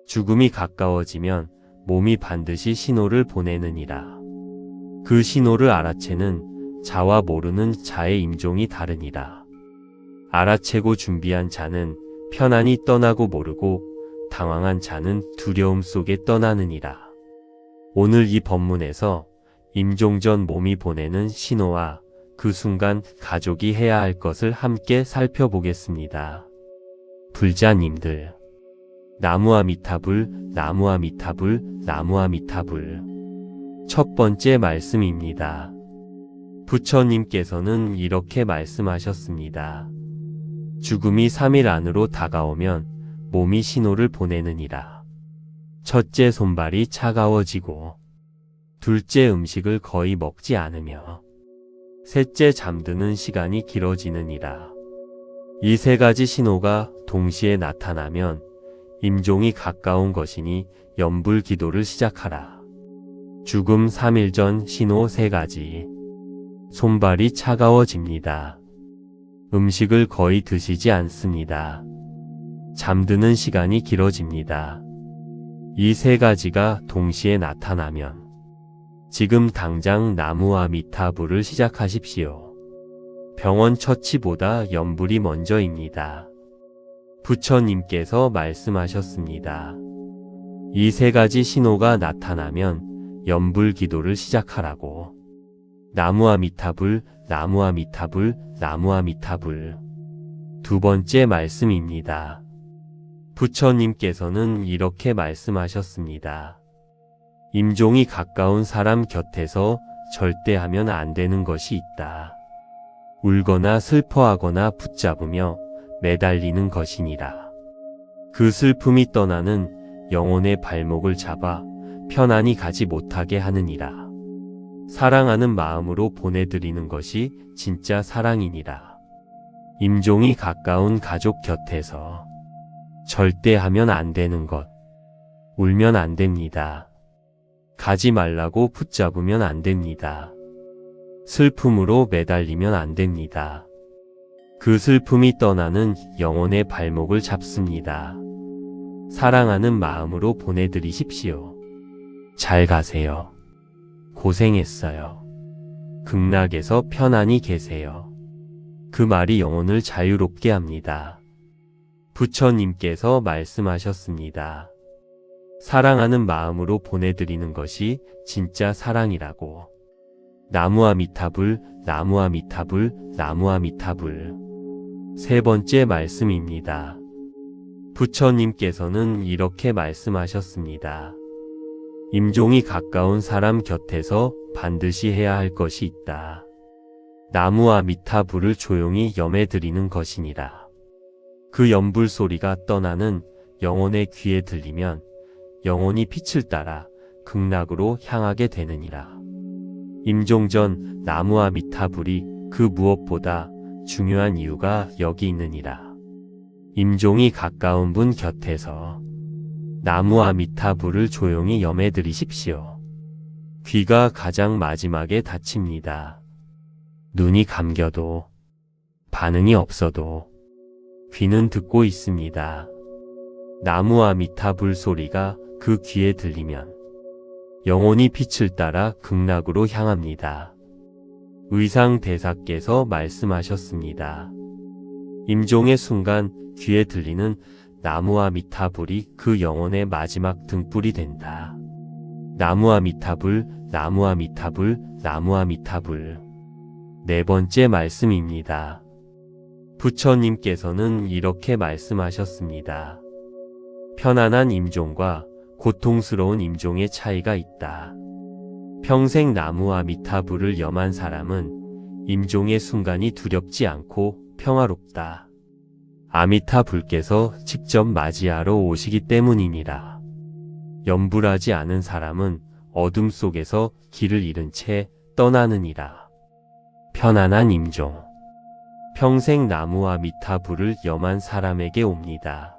Speaker 1: 죽음이 가까워지면 몸이 반드시 신호를 보내느니라. 그 신호를 알아채는 자와 모르는 자의 임종이 다르니라. 알아채고 준비한 자는 편안히 떠나고 모르고 당황한 자는 두려움 속에 떠나느니라. 오늘 이 법문에서 임종 전 몸이 보내는 신호와 그 순간 가족이 해야 할 것을 함께 살펴보겠습니다. 불자님들, 나무아미타불, 나무아미타불, 나무아미타불. 첫 번째 말씀입니다. 부처님께서는 이렇게 말씀하셨습니다. 죽음이 3일 안으로 다가오면 몸이 신호를 보내느니라. 첫째, 손발이 차가워지고, 둘째, 음식을 거의 먹지 않으며, 셋째, 잠드는 시간이 길어지느니라. 이 3가지 신호가 동시에 나타나면 임종이 가까운 것이니 염불 기도를 시작하라. 죽음 3일 전 신호 3가지. 손발이 차가워집니다. 음식을 거의 드시지 않습니다. 잠드는 시간이 길어집니다. 이 3가지가 동시에 나타나면 지금 당장 나무아미타불을 시작하십시오. 병원 처치보다 염불이 먼저입니다. 부처님께서 말씀하셨습니다. 이 3가지 신호가 나타나면 염불 기도를 시작하라고. 나무아미타불, 나무아미타불, 나무아미타불. 2번째 말씀입니다. 부처님께서는 이렇게 말씀하셨습니다. 임종이 가까운 사람 곁에서 절대 하면 안 되는 것이 있다. 울거나 슬퍼하거나 붙잡으며 매달리는 것이니라. 그 슬픔이 떠나는 영혼의 발목을 잡아 편안히 가지 못하게 하느니라. 사랑하는 마음으로 보내드리는 것이 진짜 사랑이니라. 임종이 가까운 가족 곁에서 절대 하면 안 되는 것. 울면 안 됩니다. 가지 말라고 붙잡으면 안 됩니다. 슬픔으로 매달리면 안 됩니다. 그 슬픔이 떠나는 영혼의 발목을 잡습니다. 사랑하는 마음으로 보내드리십시오. 잘 가세요. 고생했어요. 극락에서 편안히 계세요. 그 말이 영혼을 자유롭게 합니다. 부처님께서 말씀하셨습니다. 사랑하는 마음으로 보내드리는 것이 진짜 사랑이라고. 나무아미타불, 나무아미타불, 나무아미타불. 세 번째 말씀입니다. 부처님께서는 이렇게 말씀하셨습니다. 임종이 가까운 사람 곁에서 반드시 해야 할 것이 있다. 나무아미타불을 조용히 염해드리는 것이니라. 그 염불 소리가 떠나는 영혼의 귀에 들리면 영혼이 빛을 따라 극락으로 향하게 되느니라. 임종전 나무아미타불이 그 무엇보다 중요한 이유가 여기 있느니라. 임종이 가까운 분 곁에서 나무아미타불을 조용히 염해드리십시오. 귀가 가장 마지막에 닫힙니다. 눈이 감겨도 반응이 없어도 귀는 듣고 있습니다. 나무아미타불 소리가 그 귀에 들리면 영혼이 빛을 따라 극락으로 향합니다. 의상대사께서 말씀하셨습니다. 임종의 순간 귀에 들리는 나무아미타불이 그 영혼의 마지막 등불이 된다. 나무아미타불, 나무아미타불, 나무아미타불. 네 번째 말씀입니다. 부처님께서는 이렇게 말씀하셨습니다. 편안한 임종과 고통스러운 임종의 차이가 있다. 평생 나무아미타불을 염한 사람은 임종의 순간이 두렵지 않고 평화롭다. 아미타불께서 직접 맞이하러 오시기 때문이니라. 염불하지 않은 사람은 어둠 속에서 길을 잃은 채 떠나느니라. 편안한 임종. 평생 나무아미타불을 염한 사람에게 옵니다.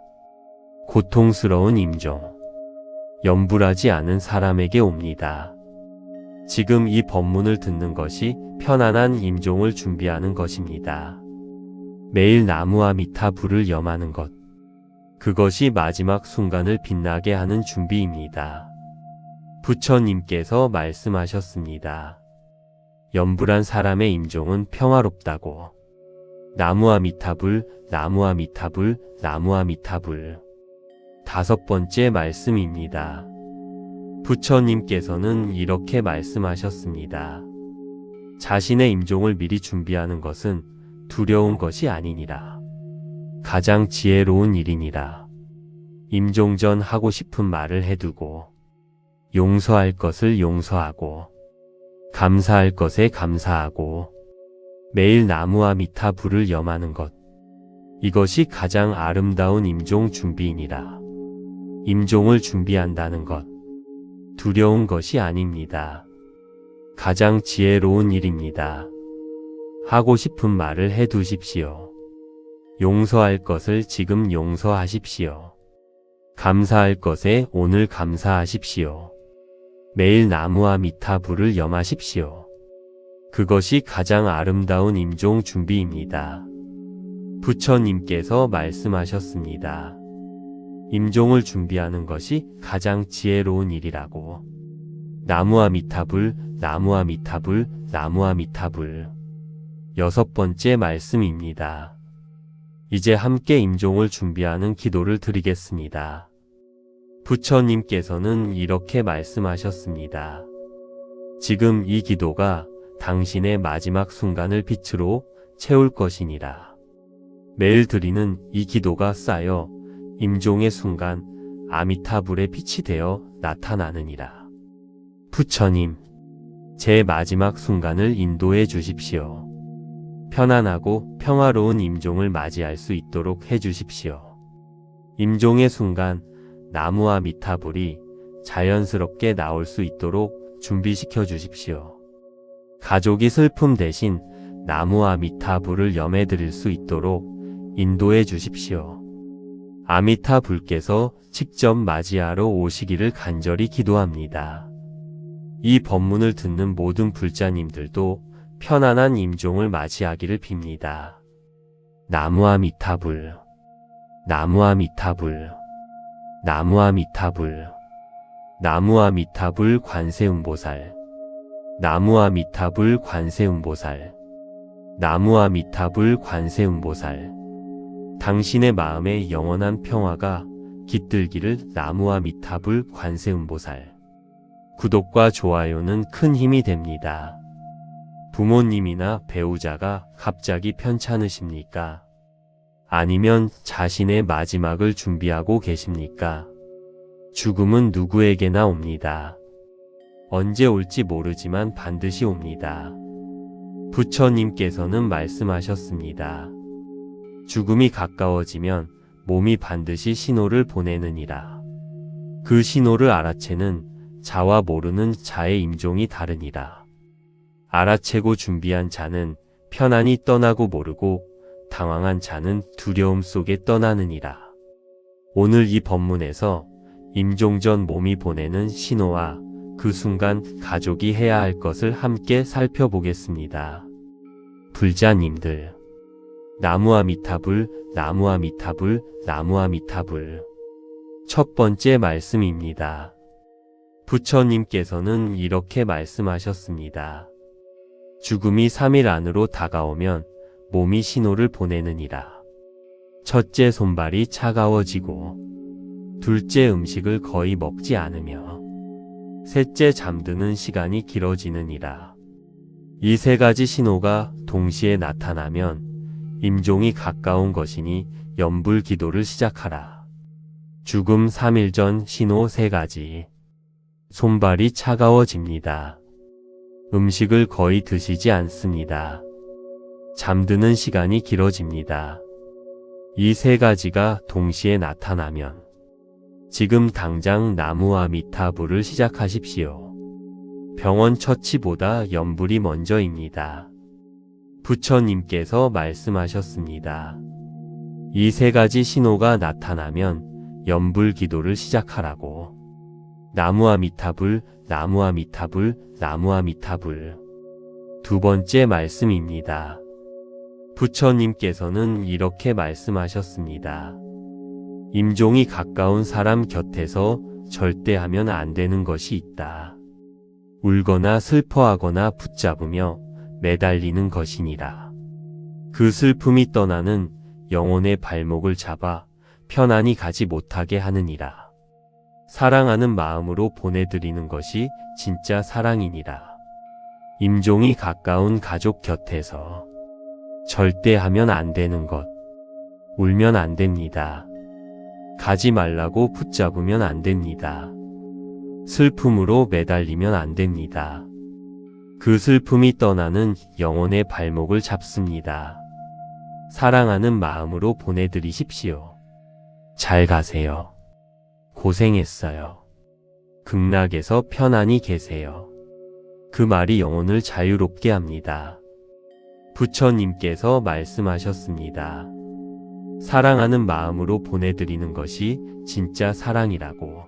Speaker 1: 고통스러운 임종. 염불하지 않은 사람에게 옵니다. 지금 이 법문을 듣는 것이 편안한 임종을 준비하는 것입니다. 매일 나무아미타불을 염하는 것. 그것이 마지막 순간을 빛나게 하는 준비입니다. 부처님께서 말씀하셨습니다. 염불한 사람의 임종은 평화롭다고. 나무아미타불, 나무아미타불, 나무아미타불. 다섯 번째 말씀입니다. 부처님께서는 이렇게 말씀하셨습니다. 자신의 임종을 미리 준비하는 것은 두려운 것이 아니니라. 가장 지혜로운 일이니라. 임종 전 하고 싶은 말을 해두고, 용서할 것을 용서하고, 감사할 것에 감사하고, 매일 나무아미타불을 염하는 것. 이것이 가장 아름다운 임종 준비이니라. 임종을 준비한다는 것. 두려운 것이 아닙니다. 가장 지혜로운 일입니다. 하고 싶은 말을 해두십시오. 용서할 것을 지금 용서하십시오. 감사할 것에 오늘 감사하십시오. 매일 나무아미타불을 염하십시오. 그것이 가장 아름다운 임종 준비입니다. 부처님께서 말씀하셨습니다. 임종을 준비하는 것이 가장 지혜로운 일이라고. 나무아미타불, 나무아미타불, 나무아미타불. 여섯 번째 말씀입니다. 이제 함께 임종을 준비하는 기도를 드리겠습니다. 부처님께서는 이렇게 말씀하셨습니다. 지금 이 기도가 당신의 마지막 순간을 빛으로 채울 것이니라. 매일 드리는 이 기도가 쌓여 임종의 순간 아미타불의 빛이 되어 나타나느니라. 부처님, 제 마지막 순간을 인도해 주십시오. 편안하고 평화로운 임종을 맞이할 수 있도록 해주십시오. 임종의 순간 나무와 미타불이 자연스럽게 나올 수 있도록 준비시켜 주십시오. 가족이 슬픔 대신 나무와 미타불을 염해 드릴 수 있도록 인도해 주십시오. 아미타 불께서 직접 맞이하러 오시기를 간절히 기도합니다. 이 법문을 듣는 모든 불자님들도 편안한 임종을 맞이하기를 빕니다. 나무와 미타불, 나무와 미타불, 나무와 미타불, 나무와 미타불 관세음보살, 나무와 미타불 관세음보살, 나무와 미타불 관세음보살. 당신의 마음에 영원한 평화가 깃들기를 나무와 미타불 관세음보살. 구독과 좋아요는 큰 힘이 됩니다. 부모님이나 배우자가 갑자기 편찮으십니까? 아니면 자신의 마지막을 준비하고 계십니까? 죽음은 누구에게나 옵니다. 언제 올지 모르지만 반드시 옵니다. 부처님께서는 말씀하셨습니다. 죽음이 가까워지면 몸이 반드시 신호를 보내느니라. 그 신호를 알아채는 자와 모르는 자의 임종이 다르니라. 알아채고 준비한 자는 편안히 떠나고 모르고 당황한 자는 두려움 속에 떠나느니라. 오늘 이 법문에서 임종 전 몸이 보내는 신호와 그 순간 가족이 해야 할 것을 함께 살펴보겠습니다. 불자님들, 나무와 미타불, 나무와 미타불, 나무와 미타불. 첫 번째 말씀입니다. 부처님께서는 이렇게 말씀하셨습니다. 죽음이 3일 안으로 다가오면 몸이 신호를 보내느니라. 첫째, 손발이 차가워지고, 둘째, 음식을 거의 먹지 않으며, 셋째, 잠드는 시간이 길어지느니라. 이 세 가지 신호가 동시에 나타나면 임종이 가까운 것이니 염불 기도를 시작하라. 죽음 3일 전 신호 3가지. 손발이 차가워집니다. 음식을 거의 드시지 않습니다. 잠드는 시간이 길어집니다. 이 3가지가 동시에 나타나면 지금 당장 나무와 미타불을 시작하십시오. 병원 처치보다 염불이 먼저입니다. 부처님께서 말씀하셨습니다. 이 3가지 신호가 나타나면 염불 기도를 시작하라고. 나무와 미타불, 나무와 미타불, 나무와 미타불. 두 번째 말씀입니다. 부처님께서는 이렇게 말씀하셨습니다. 임종이 가까운 사람 곁에서 절대 하면 안 되는 것이 있다. 울거나 슬퍼하거나 붙잡으며 매달리는 것이니라. 그 슬픔이 떠나는 영혼의 발목을 잡아 편안히 가지 못하게 하느니라. 사랑하는 마음으로 보내드리는 것이 진짜 사랑이니라. 임종이 가까운 가족 곁에서 절대 하면 안 되는 것. 울면 안 됩니다. 가지 말라고 붙잡으면 안 됩니다. 슬픔으로 매달리면 안 됩니다. 그 슬픔이 떠나는 영혼의 발목을 잡습니다. 사랑하는 마음으로 보내드리십시오. 잘 가세요. 고생했어요. 극락에서 편안히 계세요. 그 말이 영혼을 자유롭게 합니다. 부처님께서 말씀하셨습니다. 사랑하는 마음으로 보내드리는 것이 진짜 사랑이라고.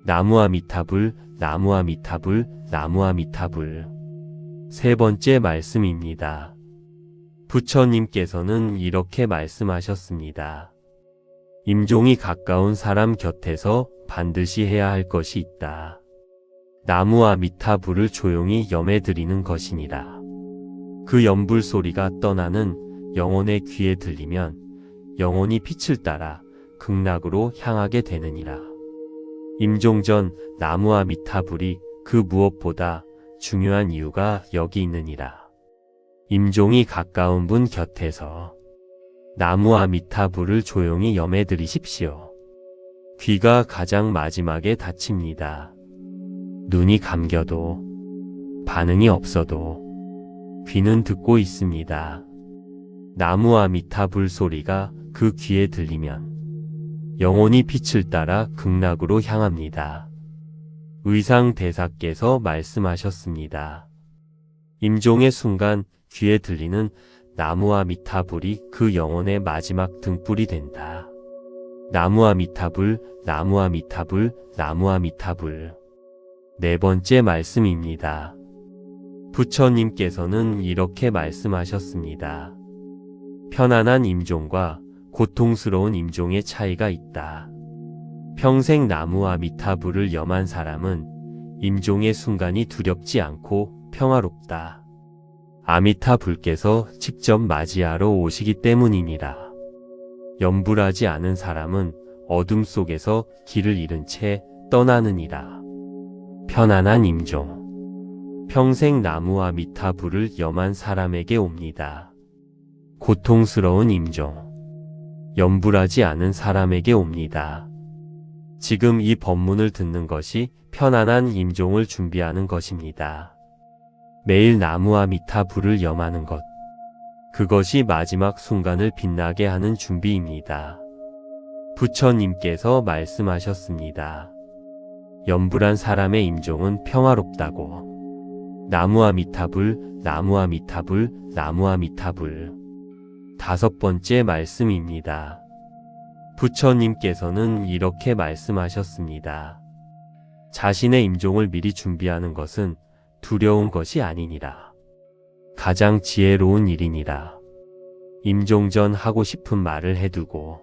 Speaker 1: 나무와 미타불, 나무와 미타불, 나무와 미타불. 세 번째 말씀입니다. 부처님께서는 이렇게 말씀하셨습니다. 임종이 가까운 사람 곁에서 반드시 해야 할 것이 있다. 나무와 미타불을 조용히 염해드리는 것이니라. 그 염불 소리가 떠나는 영혼의 귀에 들리면 영혼이 빛을 따라 극락으로 향하게 되느니라. 임종 전 나무와 미타불이 그 무엇보다 중요한 이유가 여기 있느니라. 임종이 가까운 분 곁에서 나무와 미타불을 조용히 염해드리십시오. 귀가 가장 마지막에 닫힙니다. 눈이 감겨도 반응이 없어도 귀는 듣고 있습니다. 나무아미타불 소리가 그 귀에 들리면 영혼이 빛을 따라 극락으로 향합니다. 의상대사께서 말씀하셨습니다. 임종의 순간 귀에 들리는 나무아미타불이 그 영혼의 마지막 등불이 된다. 나무아미타불, 나무아미타불, 나무아미타불. 네 번째 말씀입니다. 부처님께서는 이렇게 말씀하셨습니다. 편안한 임종과 고통스러운 임종의 차이가 있다. 평생 나무아미타불을 염한 사람은 임종의 순간이 두렵지 않고 평화롭다. 아미타불께서 직접 맞이하러 오시기 때문이니라. 염불하지 않은 사람은 어둠 속에서 길을 잃은 채 떠나느니라. 편안한 임종. 평생 나무아미타불을 염한 사람에게 옵니다. 고통스러운 임종. 염불하지 않은 사람에게 옵니다. 지금 이 법문을 듣는 것이 편안한 임종을 준비하는 것입니다. 매일 나무아미타불을 염하는 것. 그것이 마지막 순간을 빛나게 하는 준비입니다. 부처님께서 말씀하셨습니다. 염불한 사람의 임종은 평화롭다고. 나무아미타불, 나무아미타불, 나무아미타불. 다섯 번째 말씀입니다. 부처님께서는 이렇게 말씀하셨습니다. 자신의 임종을 미리 준비하는 것은 두려운 것이 아니니라. 가장 지혜로운 일이니라. 임종 전 하고 싶은 말을 해두고,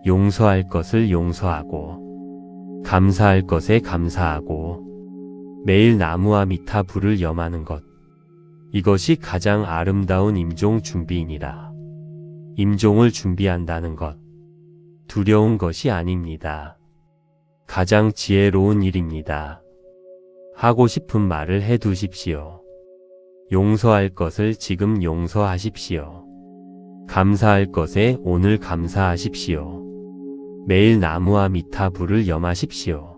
Speaker 1: 용서할 것을 용서하고, 감사할 것에 감사하고, 매일 나무아미타불을 염하는 것. 이것이 가장 아름다운 임종 준비이니라. 임종을 준비한다는 것. 두려운 것이 아닙니다. 가장 지혜로운 일입니다. 하고 싶은 말을 해두십시오. 용서할 것을 지금 용서하십시오. 감사할 것에 오늘 감사하십시오. 매일 나무아미타불을 염하십시오.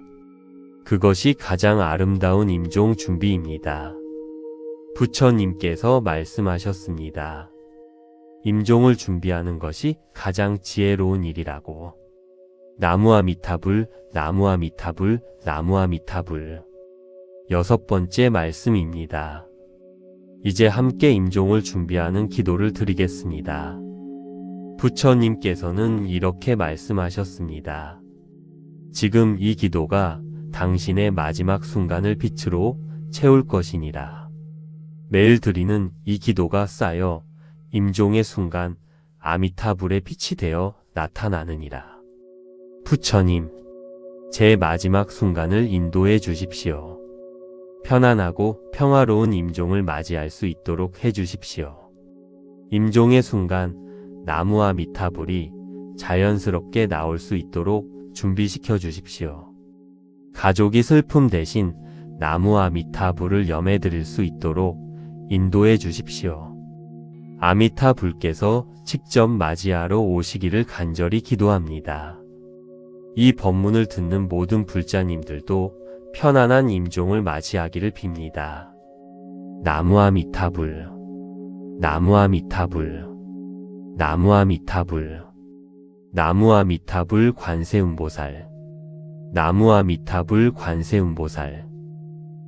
Speaker 1: 그것이 가장 아름다운 임종 준비입니다. 부처님께서 말씀하셨습니다. 임종을 준비하는 것이 가장 지혜로운 일이라고. 나무아미타불, 나무아미타불, 나무아미타불. 여섯 번째 말씀입니다. 이제 함께 임종을 준비하는 기도를 드리겠습니다. 부처님께서는 이렇게 말씀하셨습니다. 지금 이 기도가 당신의 마지막 순간을 빛으로 채울 것이니라. 매일 드리는 이 기도가 쌓여 임종의 순간 아미타불의 빛이 되어 나타나느니라. 부처님, 제 마지막 순간을 인도해 주십시오. 편안하고 평화로운 임종을 맞이할 수 있도록 해주십시오. 임종의 순간 나무아미타불이 자연스럽게 나올 수 있도록 준비시켜 주십시오. 가족이 슬픔 대신 나무아미타불을 염해드릴 수 있도록 인도해 주십시오. 아미타불께서 직접 맞이하러 오시기를 간절히 기도합니다. 이 법문을 듣는 모든 불자님들도 편안한 임종을 맞이하기를 빕니다. 나무아미타불, 나무아미타불, 나무아미타불, 나무아미타불 관세음보살, 나무아미타불 관세음보살,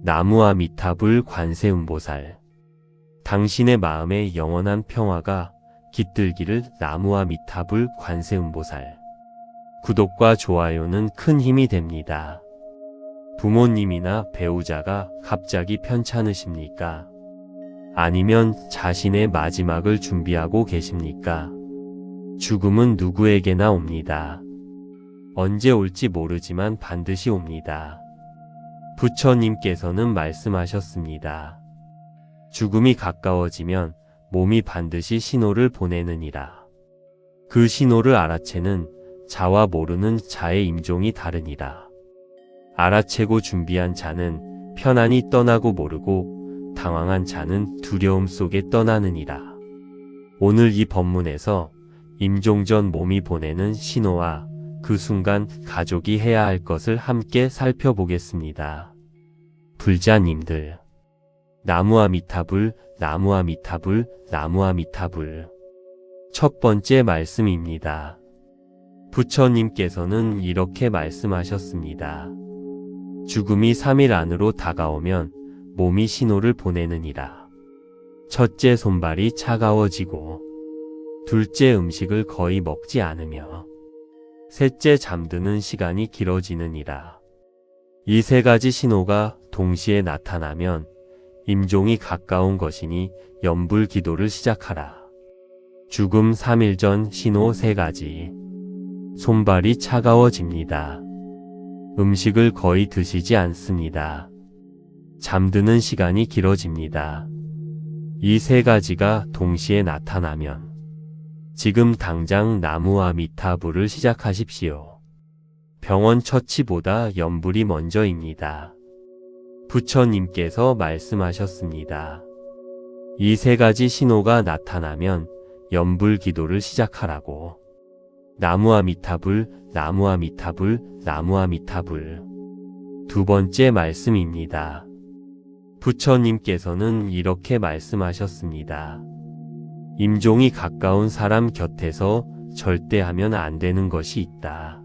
Speaker 1: 나무아미타불 관세음보살. 당신의 마음에 영원한 평화가 깃들기를 나무아미타불 관세음보살. 구독과 좋아요는 큰 힘이 됩니다. 부모님이나 배우자가 갑자기 편찮으십니까? 아니면 자신의 마지막을 준비하고 계십니까? 죽음은 누구에게나 옵니다. 언제 올지 모르지만 반드시 옵니다. 부처님께서는 말씀하셨습니다. 죽음이 가까워지면 몸이 반드시 신호를 보내느니라. 그 신호를 알아채는 자와 모르는 자의 임종이 다르니라. 알아채고 준비한 자는 편안히 떠나고 모르고 당황한 자는 두려움 속에 떠나느니라. 오늘 이 법문에서 임종 전 몸이 보내는 신호와 그 순간 가족이 해야 할 것을 함께 살펴보겠습니다. 불자님들, 나무아미타불, 나무아미타불, 나무아미타불. 첫 번째 말씀입니다. 부처님께서는 이렇게 말씀하셨습니다. 죽음이 3일 안으로 다가오면 몸이 신호를 보내느니라. 첫째, 손발이 차가워지고, 둘째, 음식을 거의 먹지 않으며, 셋째, 잠드는 시간이 길어지느니라. 이 세 가지 신호가 동시에 나타나면 임종이 가까운 것이니 염불 기도를 시작하라. 죽음 3일 전 신호 3가지. 손발이 차가워집니다. 음식을 거의 드시지 않습니다. 잠드는 시간이 길어집니다. 이 3가지가 동시에 나타나면 지금 당장 나무와 미타불을 시작하십시오. 병원 처치보다 염불이 먼저입니다. 부처님께서 말씀하셨습니다. 이 3가지 신호가 나타나면 염불 기도를 시작하라고. 나무와 미타불, 나무와 미타불, 나무와 미타불. 두 번째 말씀입니다. 부처님께서는 이렇게 말씀하셨습니다. 임종이 가까운 사람 곁에서 절대 하면 안 되는 것이 있다.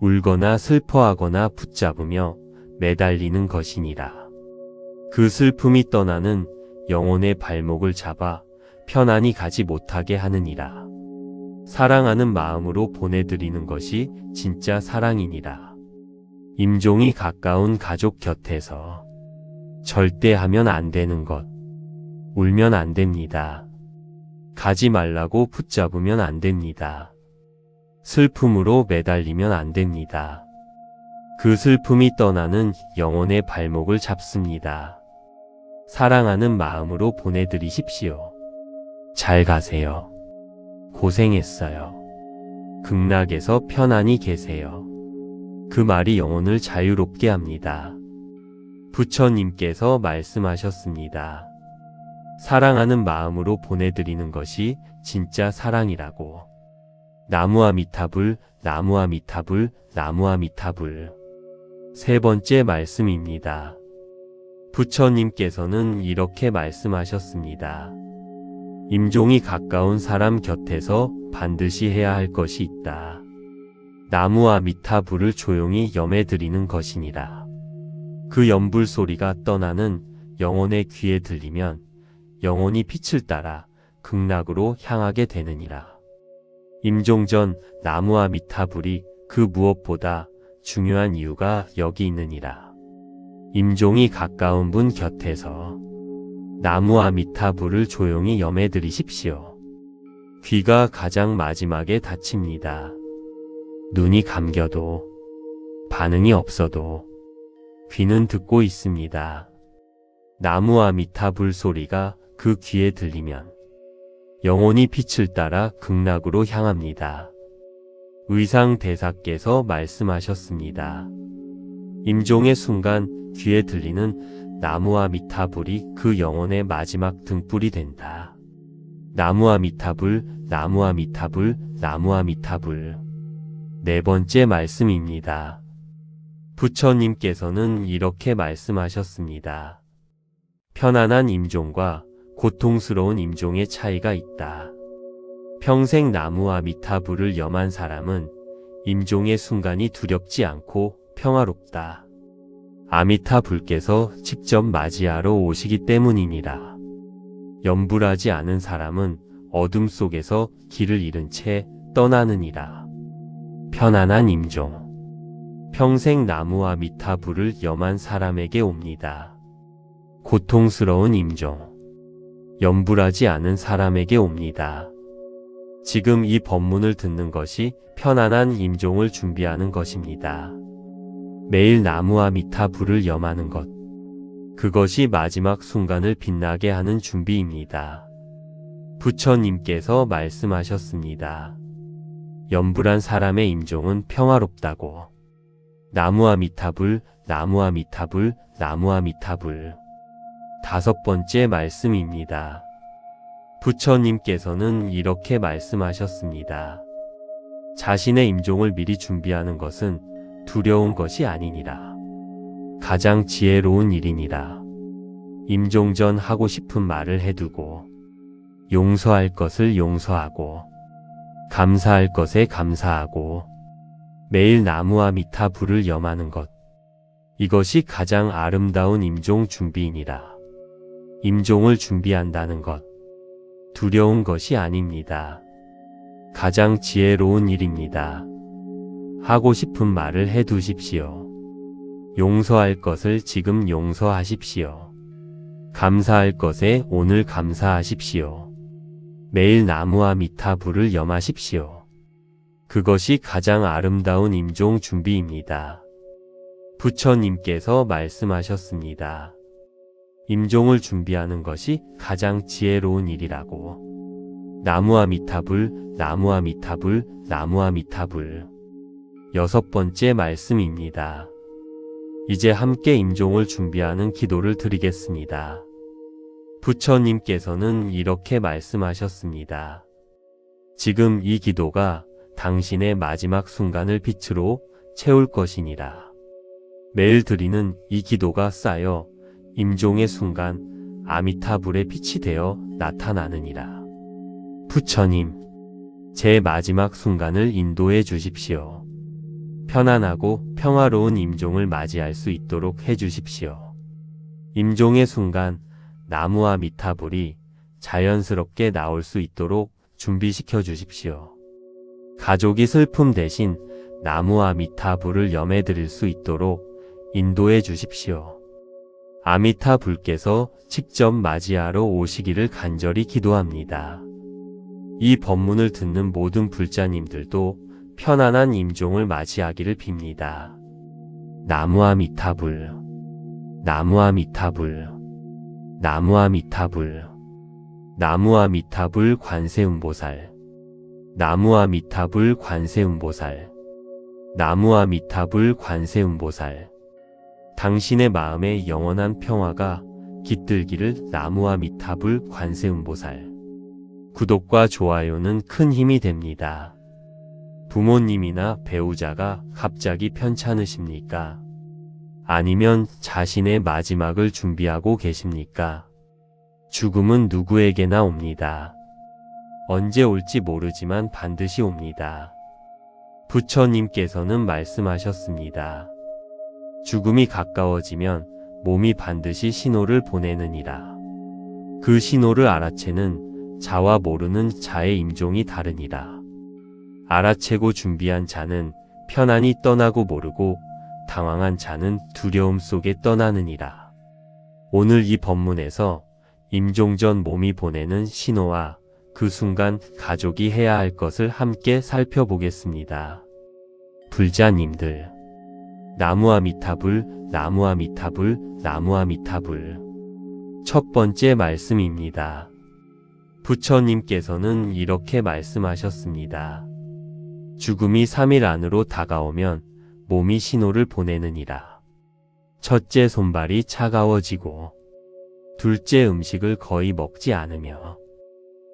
Speaker 1: 울거나 슬퍼하거나 붙잡으며 매달리는 것이니라. 그 슬픔이 떠나는 영혼의 발목을 잡아 편안히 가지 못하게 하느니라. 사랑하는 마음으로 보내드리는 것이 진짜 사랑이니라. 임종이 가까운 가족 곁에서 절대 하면 안 되는 것. 울면 안 됩니다. 가지 말라고 붙잡으면 안 됩니다. 슬픔으로 매달리면 안 됩니다. 그 슬픔이 떠나는 영혼의 발목을 잡습니다. 사랑하는 마음으로 보내드리십시오. 잘 가세요. 고생했어요. 극락에서 편안히 계세요. 그 말이 영혼을 자유롭게 합니다. 부처님께서 말씀하셨습니다. 사랑하는 마음으로 보내드리는 것이 진짜 사랑이라고. 나무와 미타불, 나무와 미타불, 나무와 미타불. 세 번째 말씀입니다. 부처님께서는 이렇게 말씀하셨습니다. 임종이 가까운 사람 곁에서 반드시 해야 할 것이 있다. 나무와 미타불을 조용히 염해드리는 것이니라. 그 염불 소리가 떠나는 영혼의 귀에 들리면 영혼이 빛을 따라 극락으로 향하게 되느니라. 임종 전 나무와 미타불이 그 무엇보다 중요한 이유가 여기 있느니라. 임종이 가까운 분 곁에서 나무와 미타불을 조용히 염해드리십시오. 귀가 가장 마지막에 닫힙니다. 눈이 감겨도 반응이 없어도 귀는 듣고 있습니다. 나무와 미타불 소리가 그 귀에 들리면 영혼이 빛을 따라 극락으로 향합니다. 의상대사께서 말씀하셨습니다. 임종의 순간 귀에 들리는 나무와 미타불이 그 영혼의 마지막 등불이 된다. 나무와 미타불, 나무와 미타불, 나무와 미타불. 네 번째 말씀입니다. 부처님께서는 이렇게 말씀하셨습니다. 편안한 임종과 고통스러운 임종의 차이가 있다. 평생 나무와 미타불을 염한 사람은 임종의 순간이 두렵지 않고 평화롭다. 아미타불께서 직접 맞이하러 오시기 때문이니라. 염불하지 않은 사람은 어둠 속에서 길을 잃은 채 떠나느니라. 편안한 임종. 평생 나무와 미타불을 염한 사람에게 옵니다. 고통스러운 임종. 염불하지 않은 사람에게 옵니다. 지금 이 법문을 듣는 것이 편안한 임종을 준비하는 것입니다. 매일 나무와 미타불을 염하는 것. 그것이 마지막 순간을 빛나게 하는 준비입니다. 부처님께서 말씀하셨습니다. 염불한 사람의 임종은 평화롭다고. 나무와 미타불, 나무와 미타불, 나무와 미타불. 다섯 번째 말씀입니다. 부처님께서는 이렇게 말씀하셨습니다. 자신의 임종을 미리 준비하는 것은 두려운 것이 아니니라. 가장 지혜로운 일이니라. 임종 전 하고 싶은 말을 해두고 용서할 것을 용서하고 감사할 것에 감사하고 매일 나무와 미타 불을 염하는 것. 이것이 가장 아름다운 임종 준비이니라. 임종을 준비한다는 것. 두려운 것이 아닙니다. 가장 지혜로운 일입니다. 하고 싶은 말을 해두십시오. 용서할 것을 지금 용서하십시오. 감사할 것에 오늘 감사하십시오. 매일 나무와 미타 불을 염하십시오. 그것이 가장 아름다운 임종 준비입니다. 부처님께서 말씀하셨습니다. 임종을 준비하는 것이 가장 지혜로운 일이라고. 나무와 미타불, 나무와 미타불, 나무와 미타불. 6번째 말씀입니다. 이제 함께 임종을 준비하는 기도를 드리겠습니다. 부처님께서는 이렇게 말씀하셨습니다. 지금 이 기도가 당신의 마지막 순간을 빛으로 채울 것이니라. 매일 드리는 이 기도가 쌓여 임종의 순간 아미타불의 빛이 되어 나타나느니라. 부처님, 제 마지막 순간을 인도해 주십시오. 편안하고 평화로운 임종을 맞이할 수 있도록 해 주십시오. 임종의 순간 나무와 미타불이 자연스럽게 나올 수 있도록 준비시켜 주십시오. 가족이 슬픔 대신 나무와 미타불을 염해 드릴 수 있도록 인도해 주십시오. 아미타 불께서 직접 맞이하러 오시기를 간절히 기도합니다. 이 법문을 듣는 모든 불자님들도 편안한 임종을 맞이하기를 빕니다. 나무와 미타불, 나무와 미타불, 나무와 미타불, 나무와 미타불 관세음보살, 나무와 미타불 관세음보살, 나무와 미타불 관세음보살. 당신의 마음에 영원한 평화가 깃들기를 나무와 미타불 관세음보살. 구독과 좋아요는 큰 힘이 됩니다. 부모님이나 배우자가 갑자기 편찮으십니까? 아니면 자신의 마지막을 준비하고 계십니까? 죽음은 누구에게나 옵니다. 언제 올지 모르지만 반드시 옵니다. 부처님께서는 말씀하셨습니다. 죽음이 가까워지면 몸이 반드시 신호를 보내느니라. 그 신호를 알아채는 자와 모르는 자의 임종이 다르니라. 알아채고 준비한 자는 편안히 떠나고 모르고 당황한 자는 두려움 속에 떠나느니라. 오늘 이 법문에서 임종 전 몸이 보내는 신호와 그 순간 가족이 해야 할 것을 함께 살펴보겠습니다. 불자님들, 나무와 미타불, 나무와 미타불, 나무와 미타불. 첫 번째 말씀입니다. 부처님께서는 이렇게 말씀하셨습니다. 죽음이 3일 안으로 다가오면 몸이 신호를 보내느니라. 첫째, 손발이 차가워지고, 둘째, 음식을 거의 먹지 않으며,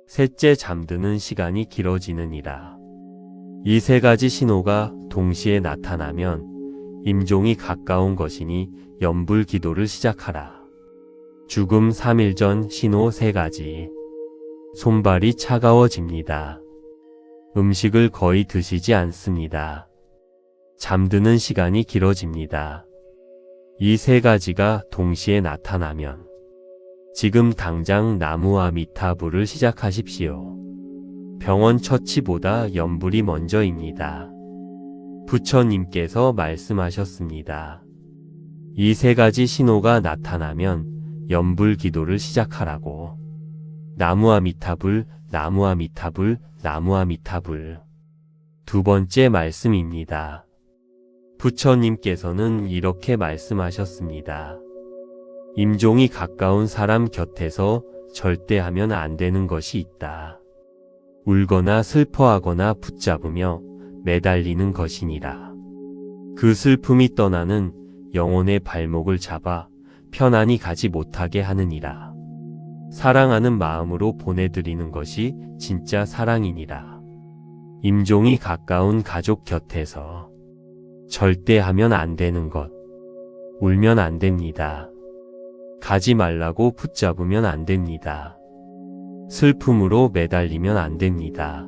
Speaker 1: 셋째, 잠드는 시간이 길어지느니라. 이 세 가지 신호가 동시에 나타나면 임종이 가까운 것이니 염불 기도를 시작하라. 죽음 3일 전 신호 3가지. 손발이 차가워집니다. 음식을 거의 드시지 않습니다. 잠드는 시간이 길어집니다. 이 3가지가 동시에 나타나면 지금 당장 나무와 미타불을 시작하십시오. 병원 처치보다 염불이 먼저입니다. 부처님께서 말씀하셨습니다. 이 3가지 신호가 나타나면 염불 기도를 시작하라고. 나무와 미타불, 나무와 미타불, 나무와 미타불. 두 번째 말씀입니다. 부처님께서는 이렇게 말씀하셨습니다. 임종이 가까운 사람 곁에서 절대 하면 안 되는 것이 있다. 울거나 슬퍼하거나 붙잡으며 매달리는 것이니라. 그 슬픔이 떠나는 영혼의 발목을 잡아 편안히 가지 못하게 하느니라. 사랑하는 마음으로 보내드리는 것이 진짜 사랑이니라. 임종이 가까운 가족 곁에서 절대 하면 안 되는 것. 울면 안 됩니다. 가지 말라고 붙잡으면 안 됩니다. 슬픔으로 매달리면 안 됩니다.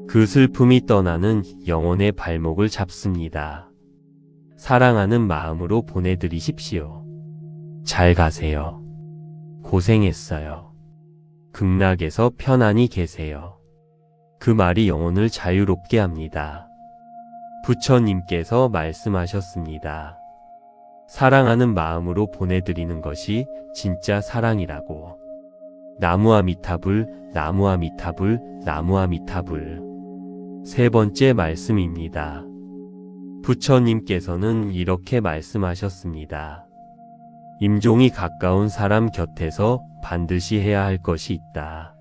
Speaker 1: 그 슬픔이 떠나는 영혼의 발목을 잡습니다. 사랑하는 마음으로 보내드리십시오. 잘 가세요. 고생했어요. 극락에서 편안히 계세요. 그 말이 영혼을 자유롭게 합니다. 부처님께서 말씀하셨습니다. 사랑하는 마음으로 보내드리는 것이 진짜 사랑이라고. 나무아미타불, 나무아미타불, 나무아미타불. 세 번째 말씀입니다. 부처님께서는 이렇게 말씀하셨습니다. 임종이 가까운 사람 곁에서 반드시 해야 할 것이 있다.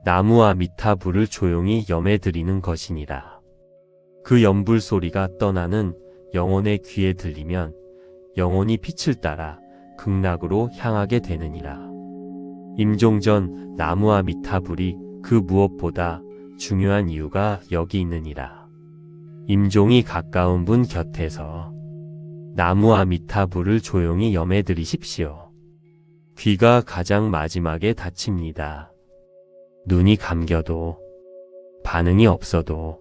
Speaker 1: 나무아미타불을 조용히 염해드리는 것이니라. 그 연불 소리가 떠나는 영혼의 귀에 들리면 영혼이 빛을 따라 극락으로 향하게 되느니라. 임종전 나무아미타불이 그 무엇보다 중요한 이유가 여기 있느니라. 임종이 가까운 분 곁에서 나무아미타불을 조용히 염해드리십시오. 귀가 가장 마지막에 닫힙니다. 눈이 감겨도 반응이 없어도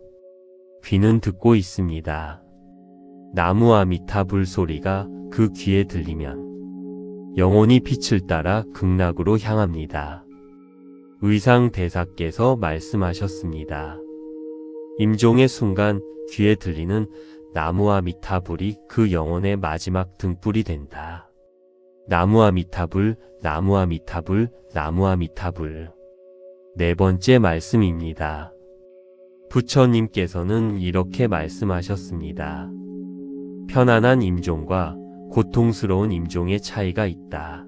Speaker 1: 귀는 듣고 있습니다. 나무아미타불 소리가 그 귀에 들리면 영혼이 빛을 따라 극락으로 향합니다. 의상대사께서 말씀하셨습니다. 임종의 순간 귀에 들리는 나무아미타불이 그 영혼의 마지막 등불이 된다. 나무아미타불, 나무아미타불, 나무아미타불. 네 번째 말씀입니다. 부처님께서는 이렇게 말씀하셨습니다. 편안한 임종과 고통스러운 임종의 차이가 있다.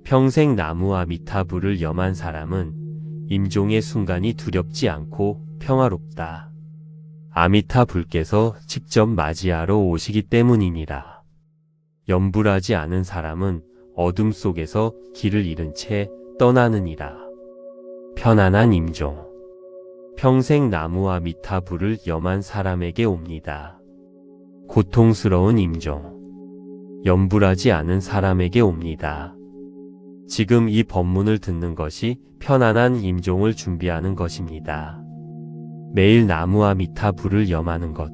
Speaker 1: 평생 나무아미타불을 염한 사람은 임종의 순간이 두렵지 않고 평화롭다. 아미타불께서 직접 맞이하러 오시기 때문이니라. 염불하지 않은 사람은 어둠 속에서 길을 잃은 채 떠나느니라. 편안한 임종. 평생 나무아미타불을 염한 사람에게 옵니다. 고통스러운 임종. 염불하지 않은 사람에게 옵니다. 지금 이 법문을 듣는 것이 편안한 임종을 준비하는 것입니다. 매일 나무아미타불을 염하는 것.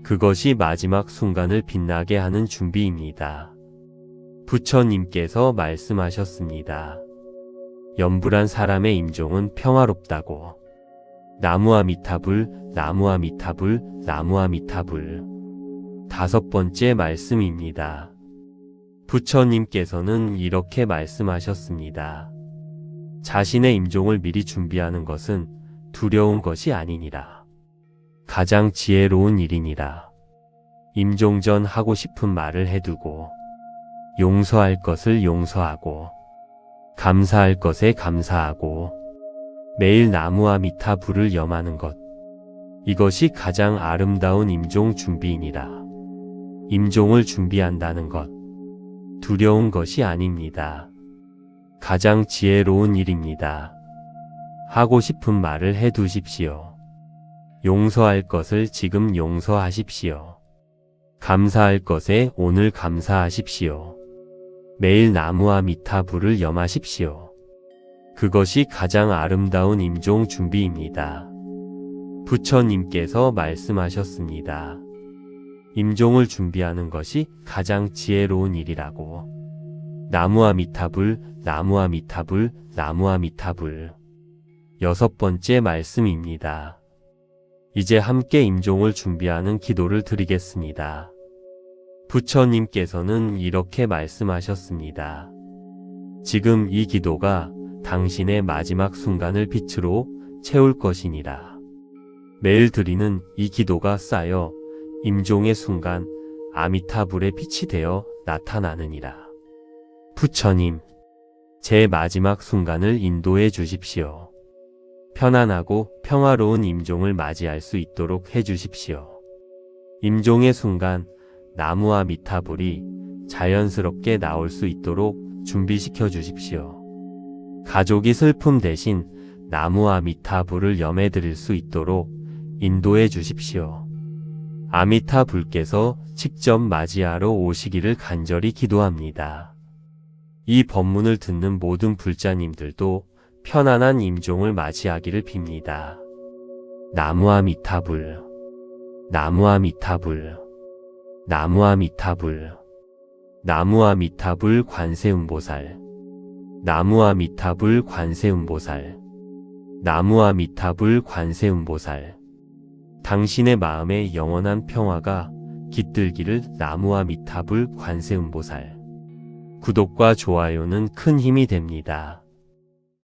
Speaker 1: 그것이 마지막 순간을 빛나게 하는 준비입니다. 부처님께서 말씀하셨습니다. 염불한 사람의 임종은 평화롭다고. 나무아미타불, 나무아미타불, 나무아미타불. 다섯 번째 말씀입니다. 부처님께서는 이렇게 말씀하셨습니다. 자신의 임종을 미리 준비하는 것은 두려운 것이 아니니라. 가장 지혜로운 일이니라. 임종 전 하고 싶은 말을 해두고, 용서할 것을 용서하고, 감사할 것에 감사하고, 매일 나무아미타불을 염하는 것. 이것이 가장 아름다운 임종 준비이니라. 임종을 준비한다는 것. 두려운 것이 아닙니다. 가장 지혜로운 일입니다. 하고 싶은 말을 해두십시오. 용서할 것을 지금 용서하십시오. 감사할 것에 오늘 감사하십시오. 매일 나무아미타불을 염하십시오. 그것이 가장 아름다운 임종 준비입니다. 부처님께서 말씀하셨습니다. 임종을 준비하는 것이 가장 지혜로운 일이라고. 나무아미타불, 나무아미타불, 나무아미타불. 여섯 번째 말씀입니다. 이제 함께 임종을 준비하는 기도를 드리겠습니다. 부처님께서는 이렇게 말씀하셨습니다. 지금 이 기도가 당신의 마지막 순간을 빛으로 채울 것이니라. 매일 드리는 이 기도가 쌓여 임종의 순간 아미타불의 빛이 되어 나타나느니라. 부처님, 제 마지막 순간을 인도해 주십시오. 편안하고 평화로운 임종을 맞이할 수 있도록 해 주십시오. 임종의 순간 나무아미타불이 자연스럽게 나올 수 있도록 준비시켜 주십시오. 가족이 슬픔 대신 나무아미타불을 염해 드릴 수 있도록 인도해 주십시오. 아미타불께서 직접 맞이하러 오시기를 간절히 기도합니다. 이 법문을 듣는 모든 불자님들도 편안한 임종을 맞이하기를 빕니다. 나무아미타불, 나무아미타불, 나무아미타불, 나무아미타불 관세음보살, 나무아미타불 관세음보살, 나무아미타불 관세음보살. 당신의 마음에 영원한 평화가 깃들기를. 나무아미타불 관세음보살. 구독과 좋아요는 큰 힘이 됩니다.